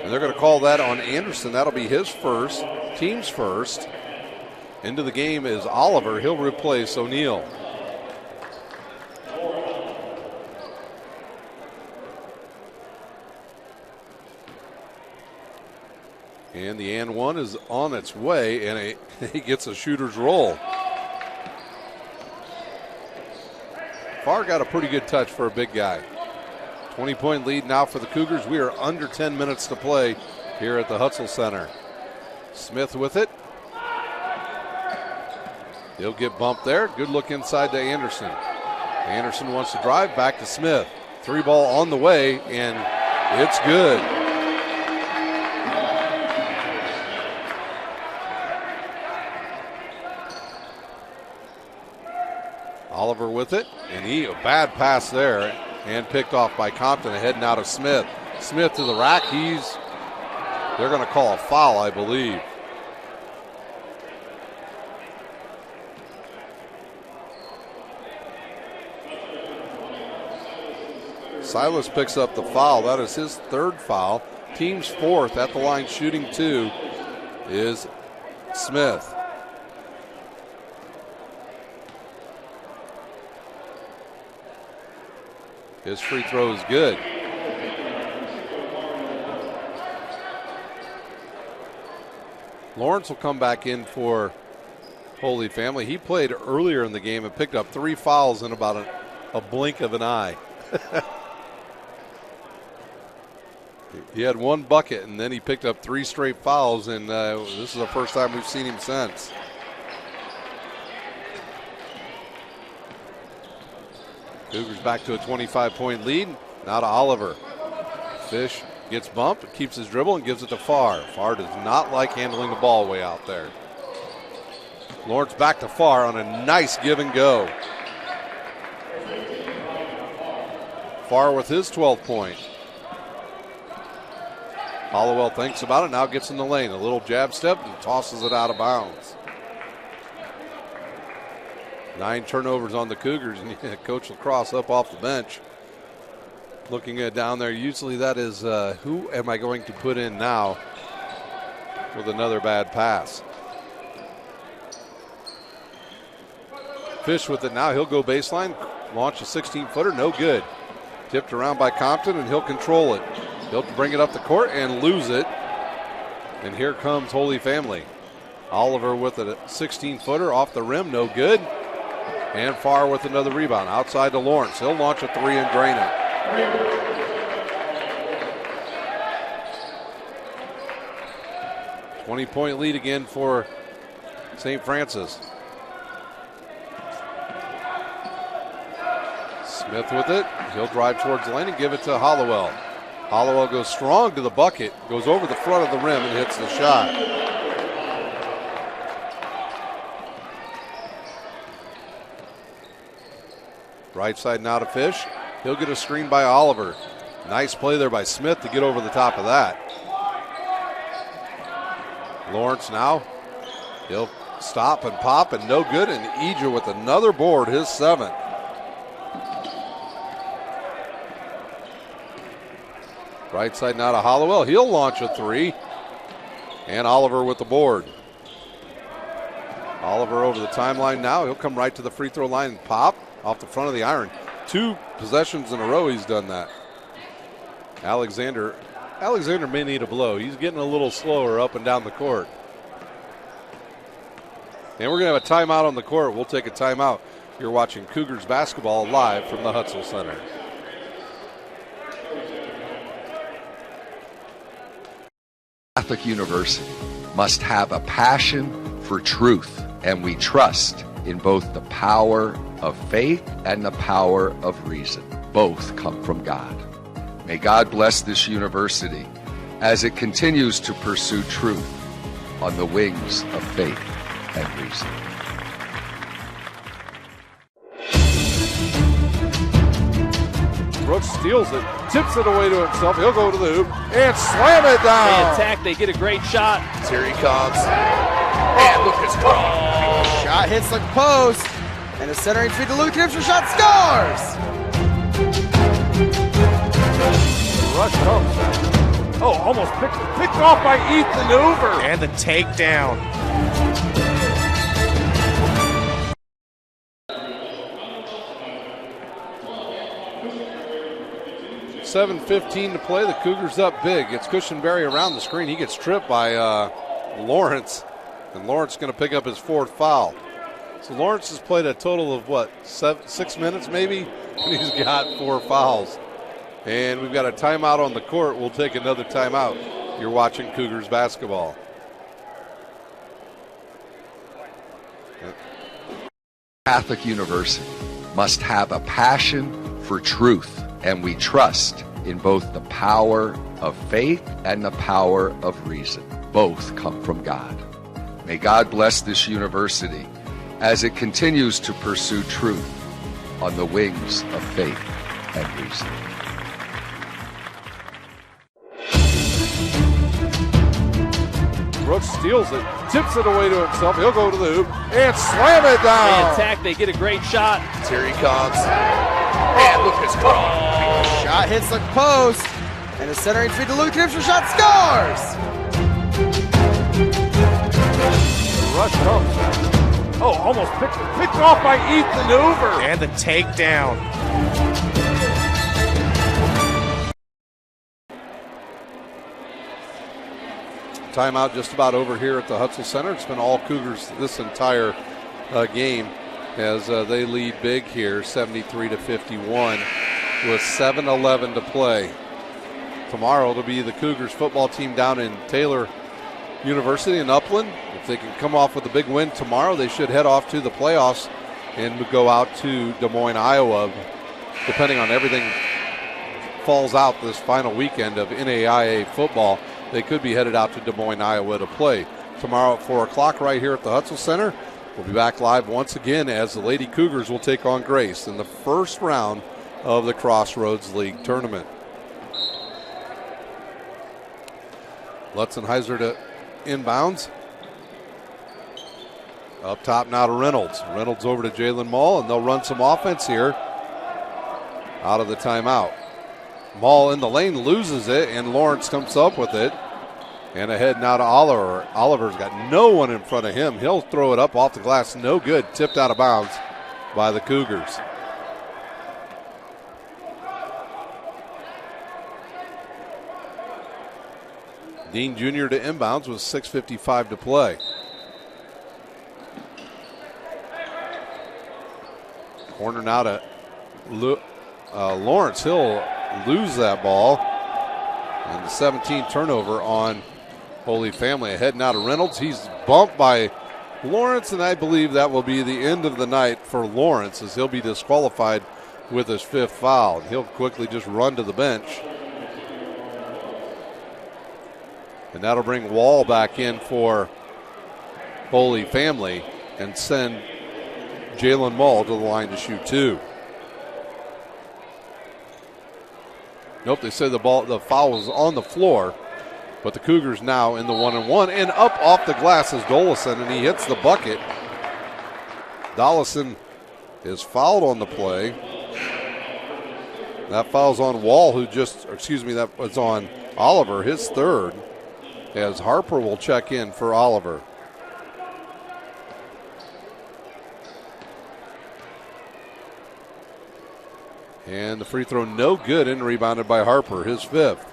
[SPEAKER 18] And they're going to call that on Anderson. That'll be his first, team's first. Into the game is Oliver. He'll replace O'Neal. And the and one is on its way, and he gets a shooter's roll. Farr got a pretty good touch for a big guy. 20-point lead now for the Cougars. We are under 10 minutes to play here at the Hutzel Center. Smith with it. He'll get bumped there. Good look inside to Anderson. Anderson wants to drive back to Smith. 3-ball on the way, and it's good. Oliver with it, and a bad pass there, and picked off by Compton, heading out of Smith. Smith to the rack. They're going to call a foul, I believe. Silas picks up the foul. That is his third foul. Team's fourth at the line, shooting 2 is Smith. His free throw is good. Lawrence will come back in for Holy Family. He played earlier in the game and picked up 3 fouls in about a blink of an eye. He had 1 bucket, and then he picked up 3 straight fouls, and this is the first time we've seen him since. Cougars back to a 25-point lead. Now to Oliver. Fish gets bumped, keeps his dribble, and gives it to Farr. Farr does not like handling the ball way out there. Lawrence back to Farr on a nice give and go. Farr with his 12th point. Hollowell thinks about it, now gets in the lane. A little jab step and tosses it out of bounds. 9 turnovers on the Cougars, and Coach Lacrosse up off the bench. Looking at down there, usually that is who am I going to put in now with another bad pass. Fish with it now, he'll go baseline, launch a 16-footer, no good. Tipped around by Compton, and he'll control it. He'll bring it up the court and lose it. And here comes Holy Family. Oliver with a 16-footer off the rim, no good. And Farr with another rebound. Outside to Lawrence. He'll launch a 3 and drain it. $20-point lead again for St. Francis. Smith with it. He'll drive towards the lane and give it to Hollowell. Hollowell goes strong to the bucket, goes over the front of the rim and hits the shot. Right side now to Fish. He'll get a screen by Oliver. Nice play there by Smith to get over the top of that. Lawrence now. He'll stop and pop and no good. And Eja with another board, his 7th. Right side now to Hollowell. He'll launch a 3. And Oliver with the board. Oliver over the timeline now. He'll come right to the free throw line and pop off the front of the iron. 2 possessions in a row he's done that. Alexander may need a blow. He's getting a little slower up and down the court. And we're going to have a timeout on the court. We'll take a timeout. You're watching Cougars basketball live from the Hutzel Center.
[SPEAKER 13] Catholic University must have a passion for truth, and we trust in both the power of faith and the power of reason. Both come from God. May God bless this university as it continues to pursue truth on the wings of faith and reason.
[SPEAKER 18] Brooks steals it, tips it away to himself. He'll go to the hoop and slam it down.
[SPEAKER 19] They attack, they get a great shot.
[SPEAKER 6] Here he comes. And Lucas Cross. Shot hits the post. And a centering feed to Lucas for shot scores.
[SPEAKER 18] Rush comes. Oh, almost picked off by Ethan Hoover.
[SPEAKER 20] And the takedown.
[SPEAKER 18] $7:15 to play. The Cougars up big. It's Cushenberry around the screen. He gets tripped by Lawrence. And Lawrence going to pick up his fourth foul. So Lawrence has played a total of, 6 minutes maybe? And he's got 4 fouls. And we've got a timeout on the court. We'll take another timeout. You're watching Cougars basketball.
[SPEAKER 13] Catholic University must have a passion for truth, and we trust in both the power of faith and the power of reason. Both come from God. May God bless this university as it continues to pursue truth on the wings of faith and reason.
[SPEAKER 18] Brooks steals it, tips it away to himself. He'll go to the hoop and slam it down.
[SPEAKER 19] They attack, they get a great shot.
[SPEAKER 6] Here he comes. And Lucas Cross. Shot hits the post. And a centering feed to Lucas for shot scores.
[SPEAKER 18] Rush comes. Oh, almost picked off by Ethan Hoover.
[SPEAKER 20] And the takedown.
[SPEAKER 18] Timeout just about over here at the Hutzel Center. It's been all Cougars this entire game as they lead big here, 73-51, with 7:11 to play. Tomorrow it'll be the Cougars football team down in Taylor University in Upland. If they can come off with a big win tomorrow, they should head off to the playoffs and go out to Des Moines, Iowa, depending on everything falls out this final weekend of NAIA football. They could be headed out to Des Moines, Iowa to play. Tomorrow at 4 o'clock right here at the Hutzel Center. We'll be back live once again as the Lady Cougars will take on Grace in the first round of the Crossroads League tournament. Lutzenheiser to inbounds. Up top now to Reynolds. Reynolds over to Jalen Mall, and they'll run some offense here out of the timeout. Mall in the lane loses it, and Lawrence comes up with it. And ahead now to Oliver. Oliver's got no one in front of him. He'll throw it up off the glass. No good. Tipped out of bounds by the Cougars. Dean Jr. to inbounds with 6:55 to play. Corner now to Lawrence. He'll lose that ball. And the 17 turnover on Holy Family. Ahead now to Reynolds. He's bumped by Lawrence, and I believe that will be the end of the night for Lawrence as he'll be disqualified with his 5th foul. He'll quickly just run to the bench. And that'll bring Wall back in for Holy Family and send Jalen Mull to the line to shoot 2. Nope, they said the foul was on the floor, but the Cougars now in the 1-on-1 and up off the glass is Dolison, and he hits the bucket. Dollison is fouled on the play. That foul's on Wall, that was on Oliver, his 3rd, as Harper will check in for Oliver. And the free throw no good and rebounded by Harper, his 5th.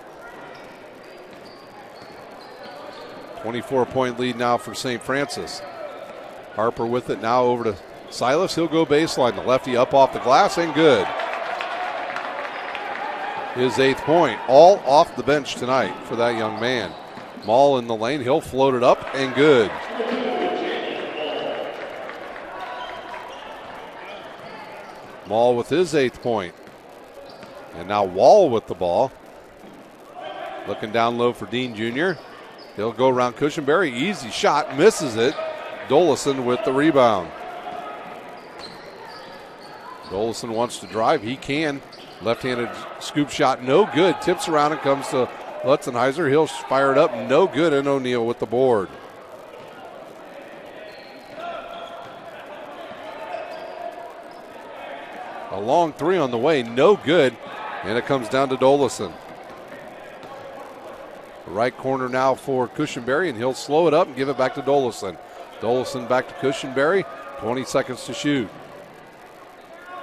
[SPEAKER 18] 24-point lead now for St. Francis. Harper with it now over to Silas. He'll go baseline. The lefty up off the glass and good. His 8th point, all off the bench tonight for that young man. Mall in the lane. He'll float it up and good. Mall with his 8th point. And now Wall with the ball. Looking down low for Dean Jr. He'll go around Cushenberry. Easy shot. Misses it. Dolison with the rebound. Dolison wants to drive. He can. Left-handed scoop shot, no good. Tips around and comes to Lutzenheiser. He'll fire it up, no good, and O'Neill with the board. A long three on the way, no good, and it comes down to Dolison. Right corner now for Cushenberry, and he'll slow it up and give it back to Dolison. Dolison back to Cushenberry, 20 seconds to shoot.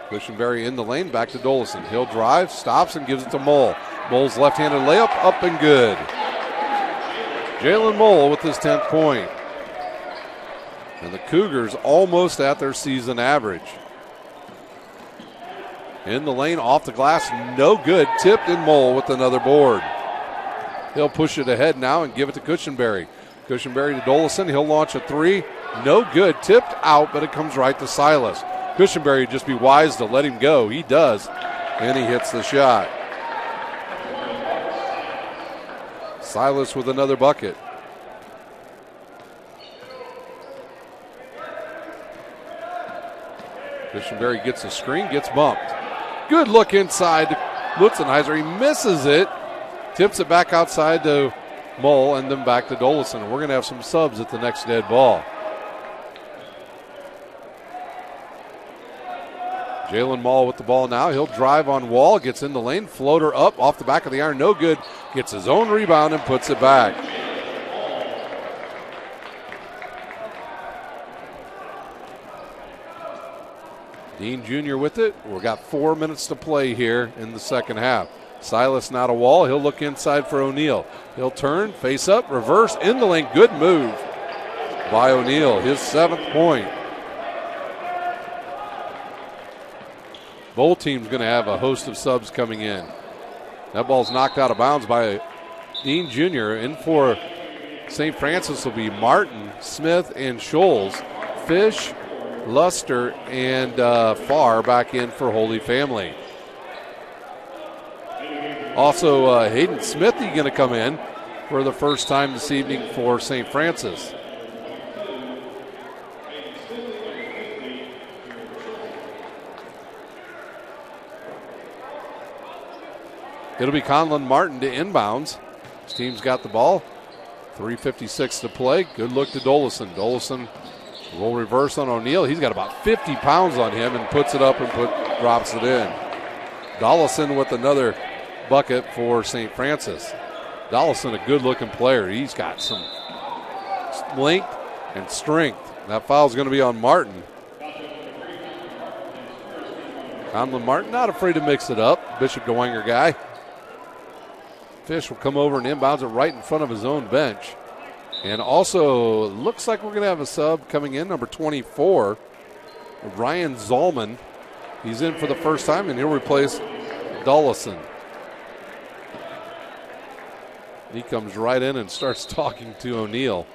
[SPEAKER 18] Cushenberry in the lane, back to Dolison. He'll drive, stops, and gives it to Mole. Mole's left-handed layup, up and good. Jalen Mole with his 10th point. And the Cougars almost at their season average. In the lane, off the glass, no good. Tipped, and Mole with another board. He'll push it ahead now and give it to Cushenberry. Cushenberry to Dolison. He'll launch a three. No good. Tipped out, but it comes right to Silas. Cushenberry would just be wise to let him go. He does, and he hits the shot. Silas with another bucket. Cushenberry gets a screen, gets bumped. Good look inside to Lutzenheiser. He misses it. Tips it back outside to Mole and then back to Dolison. We're going to have some subs at the next dead ball. Jalen Mole with the ball now. He'll drive on Wall, gets in the lane, floater up off the back of the iron, no good. Gets his own rebound and puts it back. Dean Jr. with it. We've got 4 minutes to play here in the second half. Silas now to Wall. He'll look inside for O'Neill. He'll turn, face up, reverse, in the lane. Good move by O'Neill, his 7th point. Both teams going to have a host of subs coming in. That ball's knocked out of bounds by Dean Jr. In for St. Francis will be Martin, Smith, and Scholes. Fish, Luster, and Farr back in for Holy Family. Also, Hayden Smithy going to come in for the first time this evening for St. Francis. It'll be Conlon Martin to inbounds. His team's got the ball. 3:56 to play. Good look to Dolison. Dolison will reverse on O'Neill. He's got about 50 pounds on him and puts it up and drops it in. Dollison with another bucket for St. Francis. Dollison, a good-looking player. He's got some length and strength. That foul's going to be on Martin. Conlon Martin not afraid to mix it up. Bishop DeWanger guy. Fish will come over and inbounds it right in front of his own bench. And also, looks like we're going to have a sub coming in, number 24, Ryan Zollman. He's in for the first time, and he'll replace Dollison. He comes right in and starts talking to O'Neill.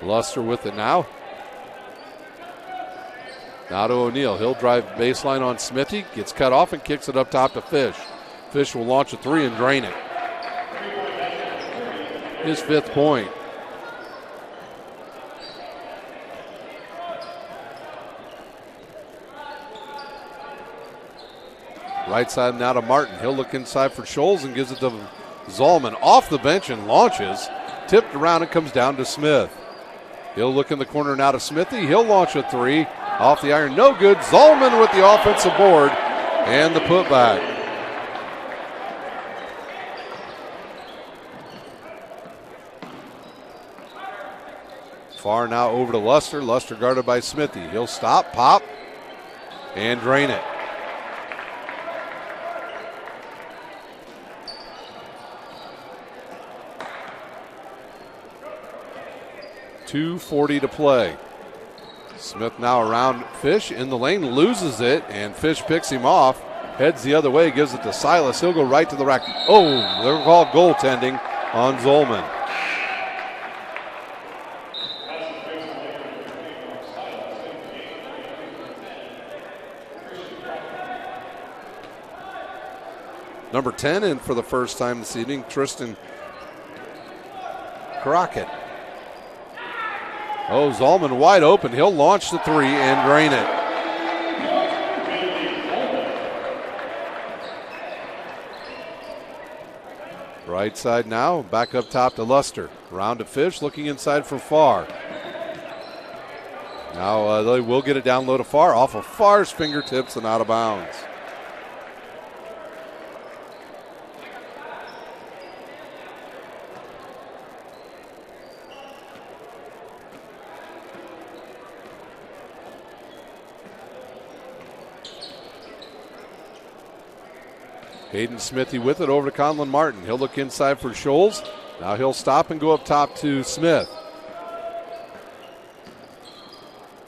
[SPEAKER 18] Luster with it now. Now to O'Neill. He'll drive baseline on Smithy. Gets cut off and kicks it up top to Fish. Fish will launch a three and drain it. His 5th point. Right side now to Martin. He'll look inside for Scholes and gives it to Zollman. Off the bench and launches. Tipped around and comes down to Smith. He'll look in the corner now to Smithy. He'll launch a three. Off the iron, no good. Zollman with the offensive board and the putback. Far now over to Luster. Luster guarded by Smithy. He'll stop, pop, and drain it. .240 to play. Smith now around Fish in the lane, loses it, and Fish picks him off. Heads the other way, gives it to Silas. He'll go right to the rack. Oh, they're called goaltending on Zollman. Number 10 in for the first time this evening, Tristan Crockett. Oh, Zalman wide open. He'll launch the three and drain it. Right side now, back up top to Luster. Round to Fish, looking inside for Farr. Now they will get it down low to Farr, off of Farr's fingertips and out of bounds. Hayden Smithy with it over to Conlon Martin. He'll look inside for Scholes. Now he'll stop and go up top to Smith.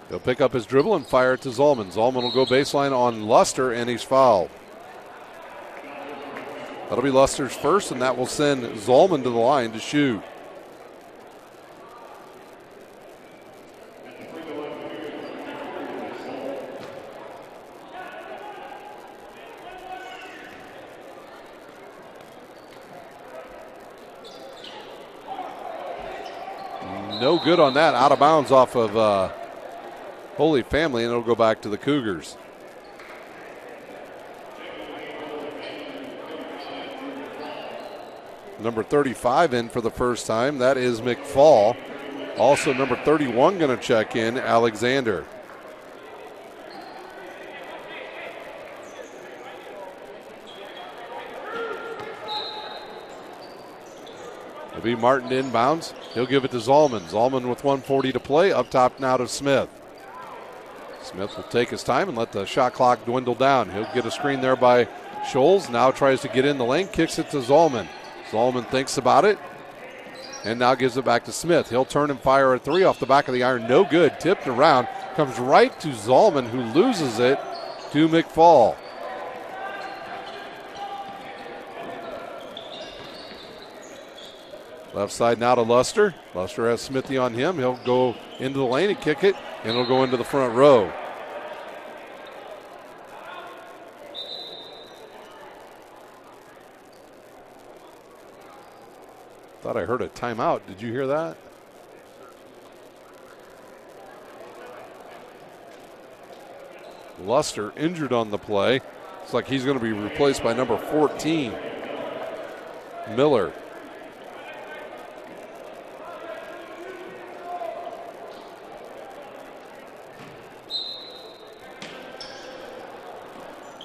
[SPEAKER 18] He'll pick up his dribble and fire it to Zalman. Zalman will go baseline on Luster, and he's fouled. That'll be Luster's first, and that will send Zalman to the line to shoot. No good on that. Out of bounds off of Holy Family, and it'll go back to the Cougars. Number 35 in for the first time. That is McFall. Also number 31 going to check in, Alexander. It'll be Martin inbounds. He'll give it to Zalman. Zalman with 1:40 to play. Up top now to Smith. Smith will take his time and let the shot clock dwindle down. He'll get a screen there by Scholes. Now tries to get in the lane. Kicks it to Zalman. Zalman thinks about it and now gives it back to Smith. He'll turn and fire a three off the back of the iron. No good. Tipped around. Comes right to Zalman, who loses it to McFall. Left side now to Luster. Luster has Smithy on him. He'll go into the lane and kick it, and it'll go into the front row. Thought I heard a timeout. Did you hear that? Luster injured on the play. It's like he's going to be replaced by number 14, Miller.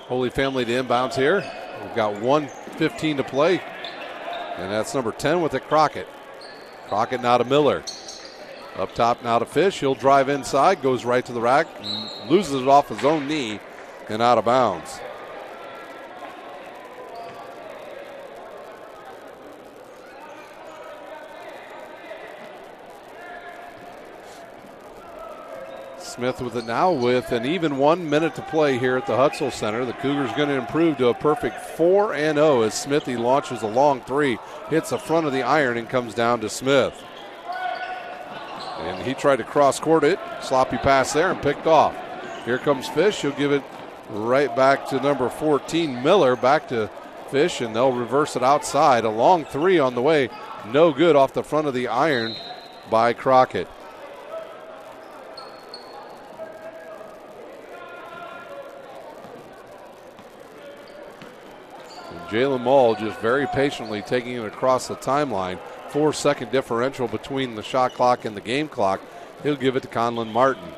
[SPEAKER 18] Holy Family to inbounds here. We've got 1:15 to play. And that's number 10 with it, Crockett. Crockett now to Miller. Up top now to Fish. He'll drive inside, goes right to the rack, loses it off his own knee and out of bounds. Smith with it now with an even 1 minute to play here at the Hutzel Center. The Cougars going to improve to a perfect 4-0 as Smithy launches a long three, hits the front of the iron and comes down to Smith. And he tried to cross-court it. Sloppy pass there and picked off. Here comes Fish. He'll give it right back to number 14, Miller. Back to Fish, and they'll reverse it outside. A long three on the way. No good off the front of the iron by Crockett. Jalen Mull just very patiently taking it across the timeline. 4-second differential between the shot clock and the game clock. He'll give it to Conlon Martin.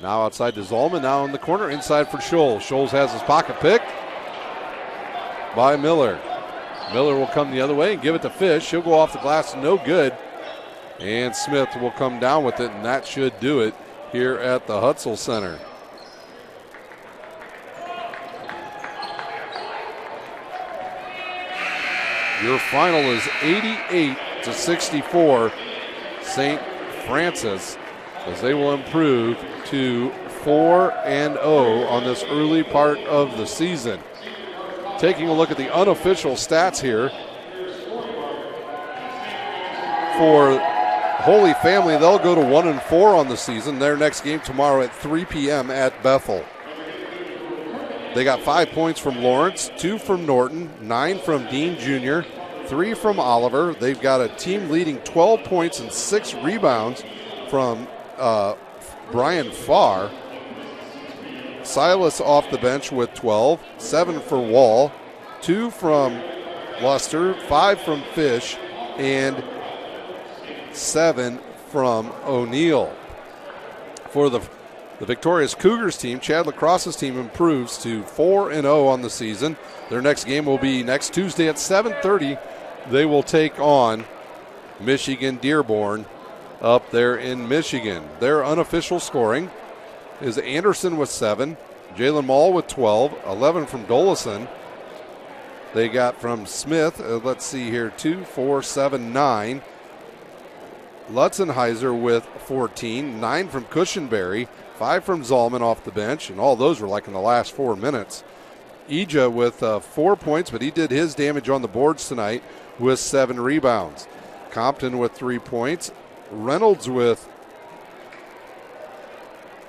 [SPEAKER 18] Now outside to Zalman. Now in the corner, inside for Scholes. Scholes has his pocket picked by Miller. Miller will come the other way and give it to Fish. He'll go off the glass, no good. And Smith will come down with it, and that should do it here at the Hutzel Center. Your final is 88-64, St. Francis, as they will improve to 4-0 on this early part of the season. Taking a look at the unofficial stats here for Holy Family, they'll go to 1-4 on the season. Their next game tomorrow at 3 p.m. at Bethel. They got 5 points from Lawrence, 2 from Norton, 9 from Dean Jr., 3 from Oliver. They've got a team leading 12 points and 6 rebounds from Brian Farr. Silas off the bench with 12, 7 for Wall, 2 from Luster, 5 from Fish, and 7 from O'Neill. For the victorious Cougars team, Chad Lacrosse's team improves to 4-0 on the season. Their next game will be next Tuesday at 7:30. They will take on Michigan Dearborn up there in Michigan. Their unofficial scoring is Anderson with 7, Jalen Mall with 12, 11 from Dolison. They got from Smith, let's see here, 2, 4, 7, 9. Lutzenheiser with 14, 9 from Cushenberry, 5 from Zalman off the bench, and all those were like in the last 4 minutes. Ija with 4 points, but he did his damage on the boards tonight with 7 rebounds. Compton with 3 points, Reynolds with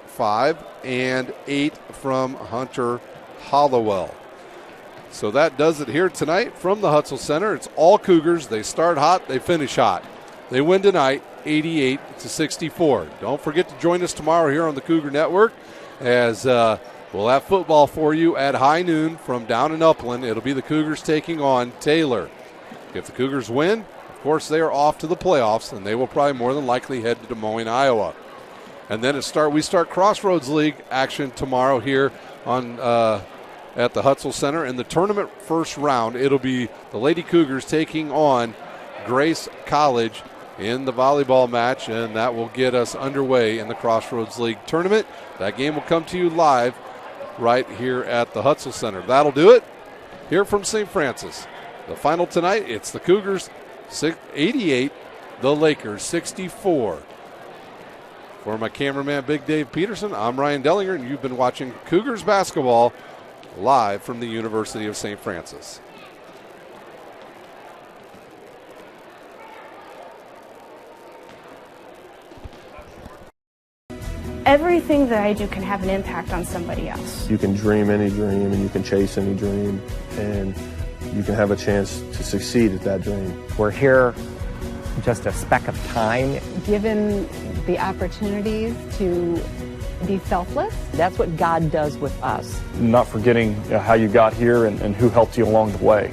[SPEAKER 18] 5, and 8 from Hunter Hollowell. So that does it here tonight from the Hutzel Center. It's all Cougars. They start hot, they finish hot. They win tonight 88-64. Don't forget to join us tomorrow here on the Cougar Network as we'll have football for you at high noon from down in Upland. It'll be the Cougars taking on Taylor. If the Cougars win, of course, they are off to the playoffs, and they will probably more than likely head to Des Moines, Iowa. And then we start Crossroads League action tomorrow here on at the Hutzel Center. In the tournament first round, it'll be the Lady Cougars taking on Grace College in the volleyball match, and that will get us underway in the Crossroads League tournament. That game will come to you live right here at the Hutzel Center. That'll do it here from St. Francis. The final tonight, it's the Cougars 88, the Lakers 64. For my cameraman, Big Dave Peterson, I'm Ryan Dellinger, and you've been watching Cougars basketball live from the University of St. Francis.
[SPEAKER 1] Everything that I do can have an impact on somebody else.
[SPEAKER 2] You can dream any dream, and you can chase any dream, and you can have a chance to succeed at that dream.
[SPEAKER 3] We're here just a speck of time.
[SPEAKER 4] Given the opportunities to be selfless.
[SPEAKER 3] That's what God does with us.
[SPEAKER 5] Not forgetting how you got here and who helped you along the way.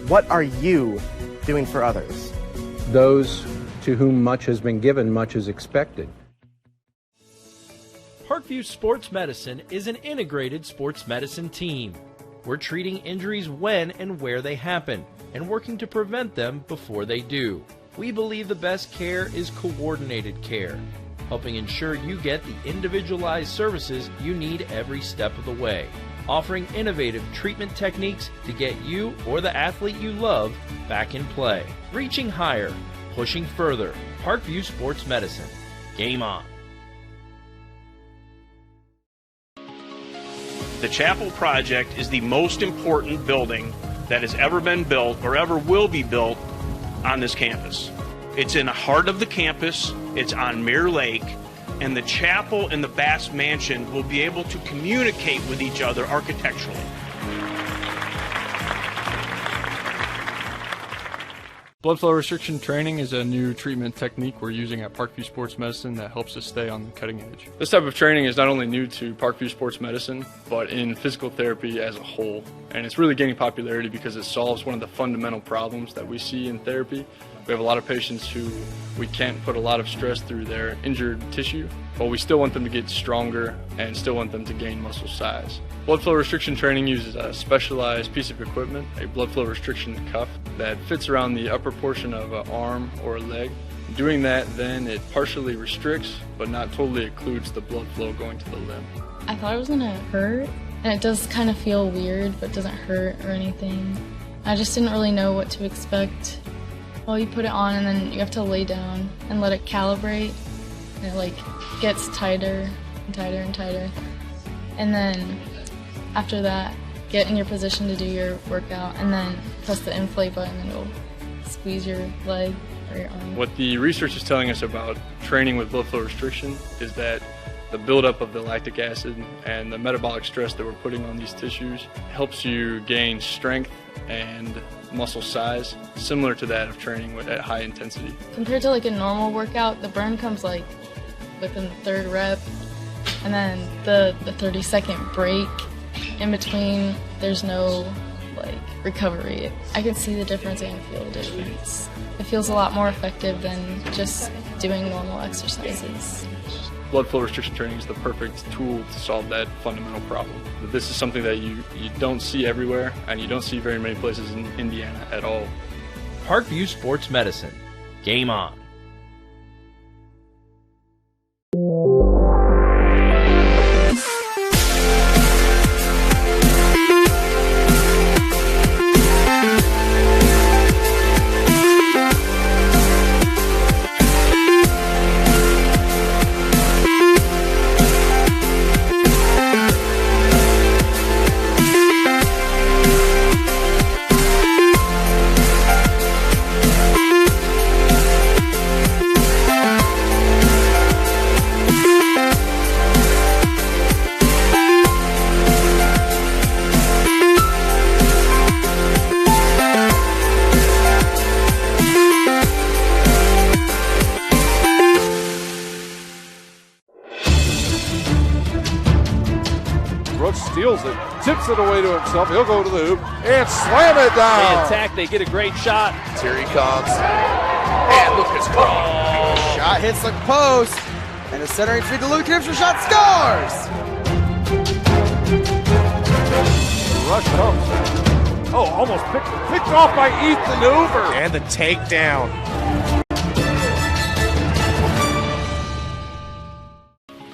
[SPEAKER 21] What are you doing for others?
[SPEAKER 7] Those to whom much has been given, much is expected.
[SPEAKER 8] Parkview Sports Medicine is an integrated sports medicine team. We're treating injuries when and where they happen and working to prevent them before they do. We believe the best care is coordinated care, helping ensure you get the individualized services you need every step of the way, offering innovative treatment techniques to get you or the athlete you love back in play. Reaching higher, pushing further. Parkview Sports Medicine. Game on.
[SPEAKER 9] The Chapel Project is the most important building that has ever been built or ever will be built on this campus. It's in the heart of the campus, it's on Mirror Lake, and the chapel and the Bass Mansion will be able to communicate with each other architecturally.
[SPEAKER 10] Blood flow restriction training is a new treatment technique we're using at Parkview Sports Medicine that helps us stay on the cutting edge. This type of training is not only new to Parkview Sports Medicine, but in physical therapy as a whole. And it's really gaining popularity because it solves one of the fundamental problems that we see in therapy. We have a lot of patients who we can't put a lot of stress through their injured tissue, but we still want them to get stronger and still want them to gain muscle size. Blood flow restriction training uses a specialized piece of equipment, a blood flow restriction cuff that fits around the upper portion of an arm or a leg. Doing that, then it partially restricts, but not totally occludes the blood flow going to the limb.
[SPEAKER 11] I thought it was gonna hurt, and it does kind of feel weird, but doesn't hurt or anything. I just didn't really know what to expect. Well, you put it on and then you have to lay down and let it calibrate. And it like gets tighter and tighter and tighter. And then after that, get in your position to do your workout and then press the inflate button and it'll squeeze your leg or your arm.
[SPEAKER 10] What the research is telling us about training with blood flow restriction is that the buildup of the lactic acid and the metabolic stress that we're putting on these tissues helps you gain strength and muscle size, similar to that of training at high intensity.
[SPEAKER 11] Compared to like a normal workout, the burn comes like within the third rep. And then the 30-second break in between, there's no recovery. I can see the difference and feel the difference. It feels a lot more effective than just doing normal exercises.
[SPEAKER 10] Blood flow restriction training is the perfect tool to solve that fundamental problem. This is something that you don't see everywhere, and you don't see very many places in Indiana at all.
[SPEAKER 8] Parkview Sports Medicine. Game on.
[SPEAKER 18] Steals it, tips it away to himself. He'll go to the hoop and slam it down.
[SPEAKER 19] They attack, they get a great shot.
[SPEAKER 6] Here he comes. And Lucas Crawl. Shot hits the post. And the centering feed to Luke Gibson. Shot scores.
[SPEAKER 18] The rush comes. Oh, almost picked off by Ethan Hoover.
[SPEAKER 20] And the takedown.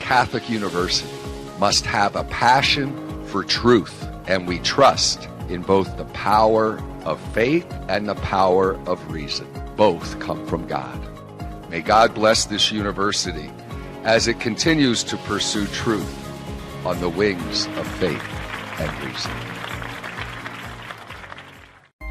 [SPEAKER 13] Catholic University must have a passion for truth, and we trust in both the power of faith and the power of reason. Both come from God. May God bless this university as it continues to pursue truth on the wings of faith and reason.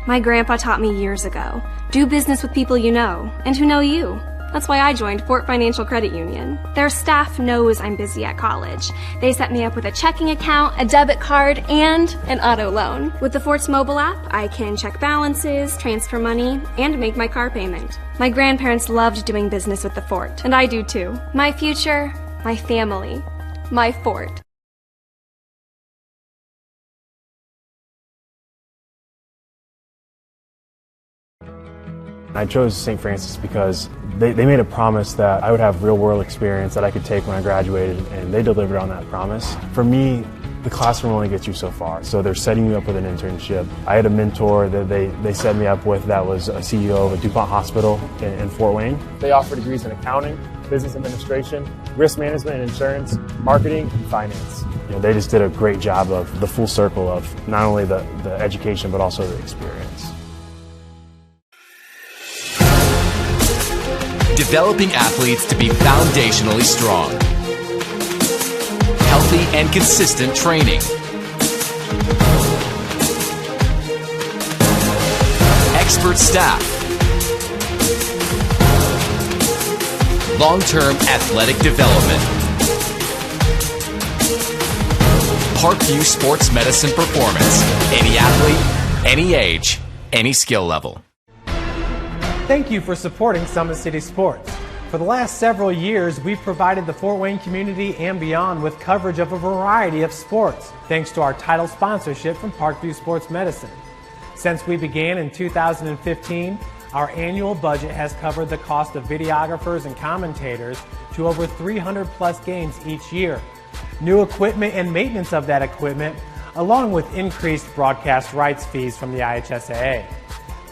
[SPEAKER 14] My grandpa taught me years ago, do business with people you know and who know you. That's why I joined Fort Financial Credit Union. Their staff knows I'm busy at college. They set me up with a checking account, a debit card, and an auto loan. With the Fort's mobile app, I can check balances, transfer money, and make my car payment. My grandparents loved doing business with the Fort, and I do too. My future, my family, my Fort.
[SPEAKER 15] I chose St. Francis because they made a promise that I would have real-world experience that I could take when I graduated, and they delivered on that promise. For me, the classroom only gets you so far, so they're setting you up with an internship. I had a mentor that they set me up with that was a CEO of a DuPont hospital in Fort Wayne. They offer degrees in accounting, business administration, risk management and insurance, marketing, and finance. They just did a great job of the full circle of not only the education but also the experience.
[SPEAKER 16] Developing athletes to be foundationally strong. Healthy and consistent training. Expert staff. Long-term athletic development. Parkview Sports Medicine Performance. Any athlete, any age, any skill level.
[SPEAKER 17] Thank you for supporting Summit City Sports. For the last several years, we've provided the Fort Wayne community and beyond with coverage of a variety of sports, thanks to our title sponsorship from Parkview Sports Medicine. Since we began in 2015, our annual budget has covered the cost of videographers and commentators to over 300 plus games each year. New equipment and maintenance of that equipment, along with increased broadcast rights fees from the IHSAA.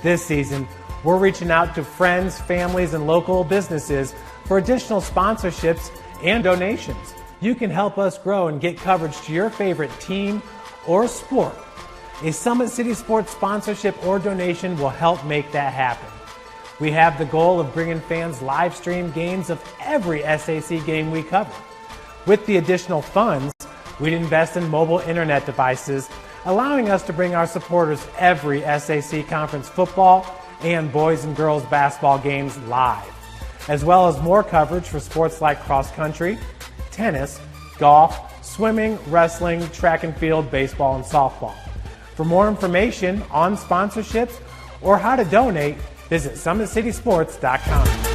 [SPEAKER 17] This season, we're reaching out to friends, families, and local businesses for additional sponsorships and donations. You can help us grow and get coverage to your favorite team or sport. A Summit City Sports sponsorship or donation will help make that happen. We have the goal of bringing fans live stream games of every SAC game we cover. With the additional funds, we'd invest in mobile internet devices, allowing us to bring our supporters every SAC conference football and boys and girls basketball games live, as well as more coverage for sports like cross country, tennis, golf, swimming, wrestling, track and field, baseball, and softball. For more information on sponsorships or how to donate, visit summitcitysports.com.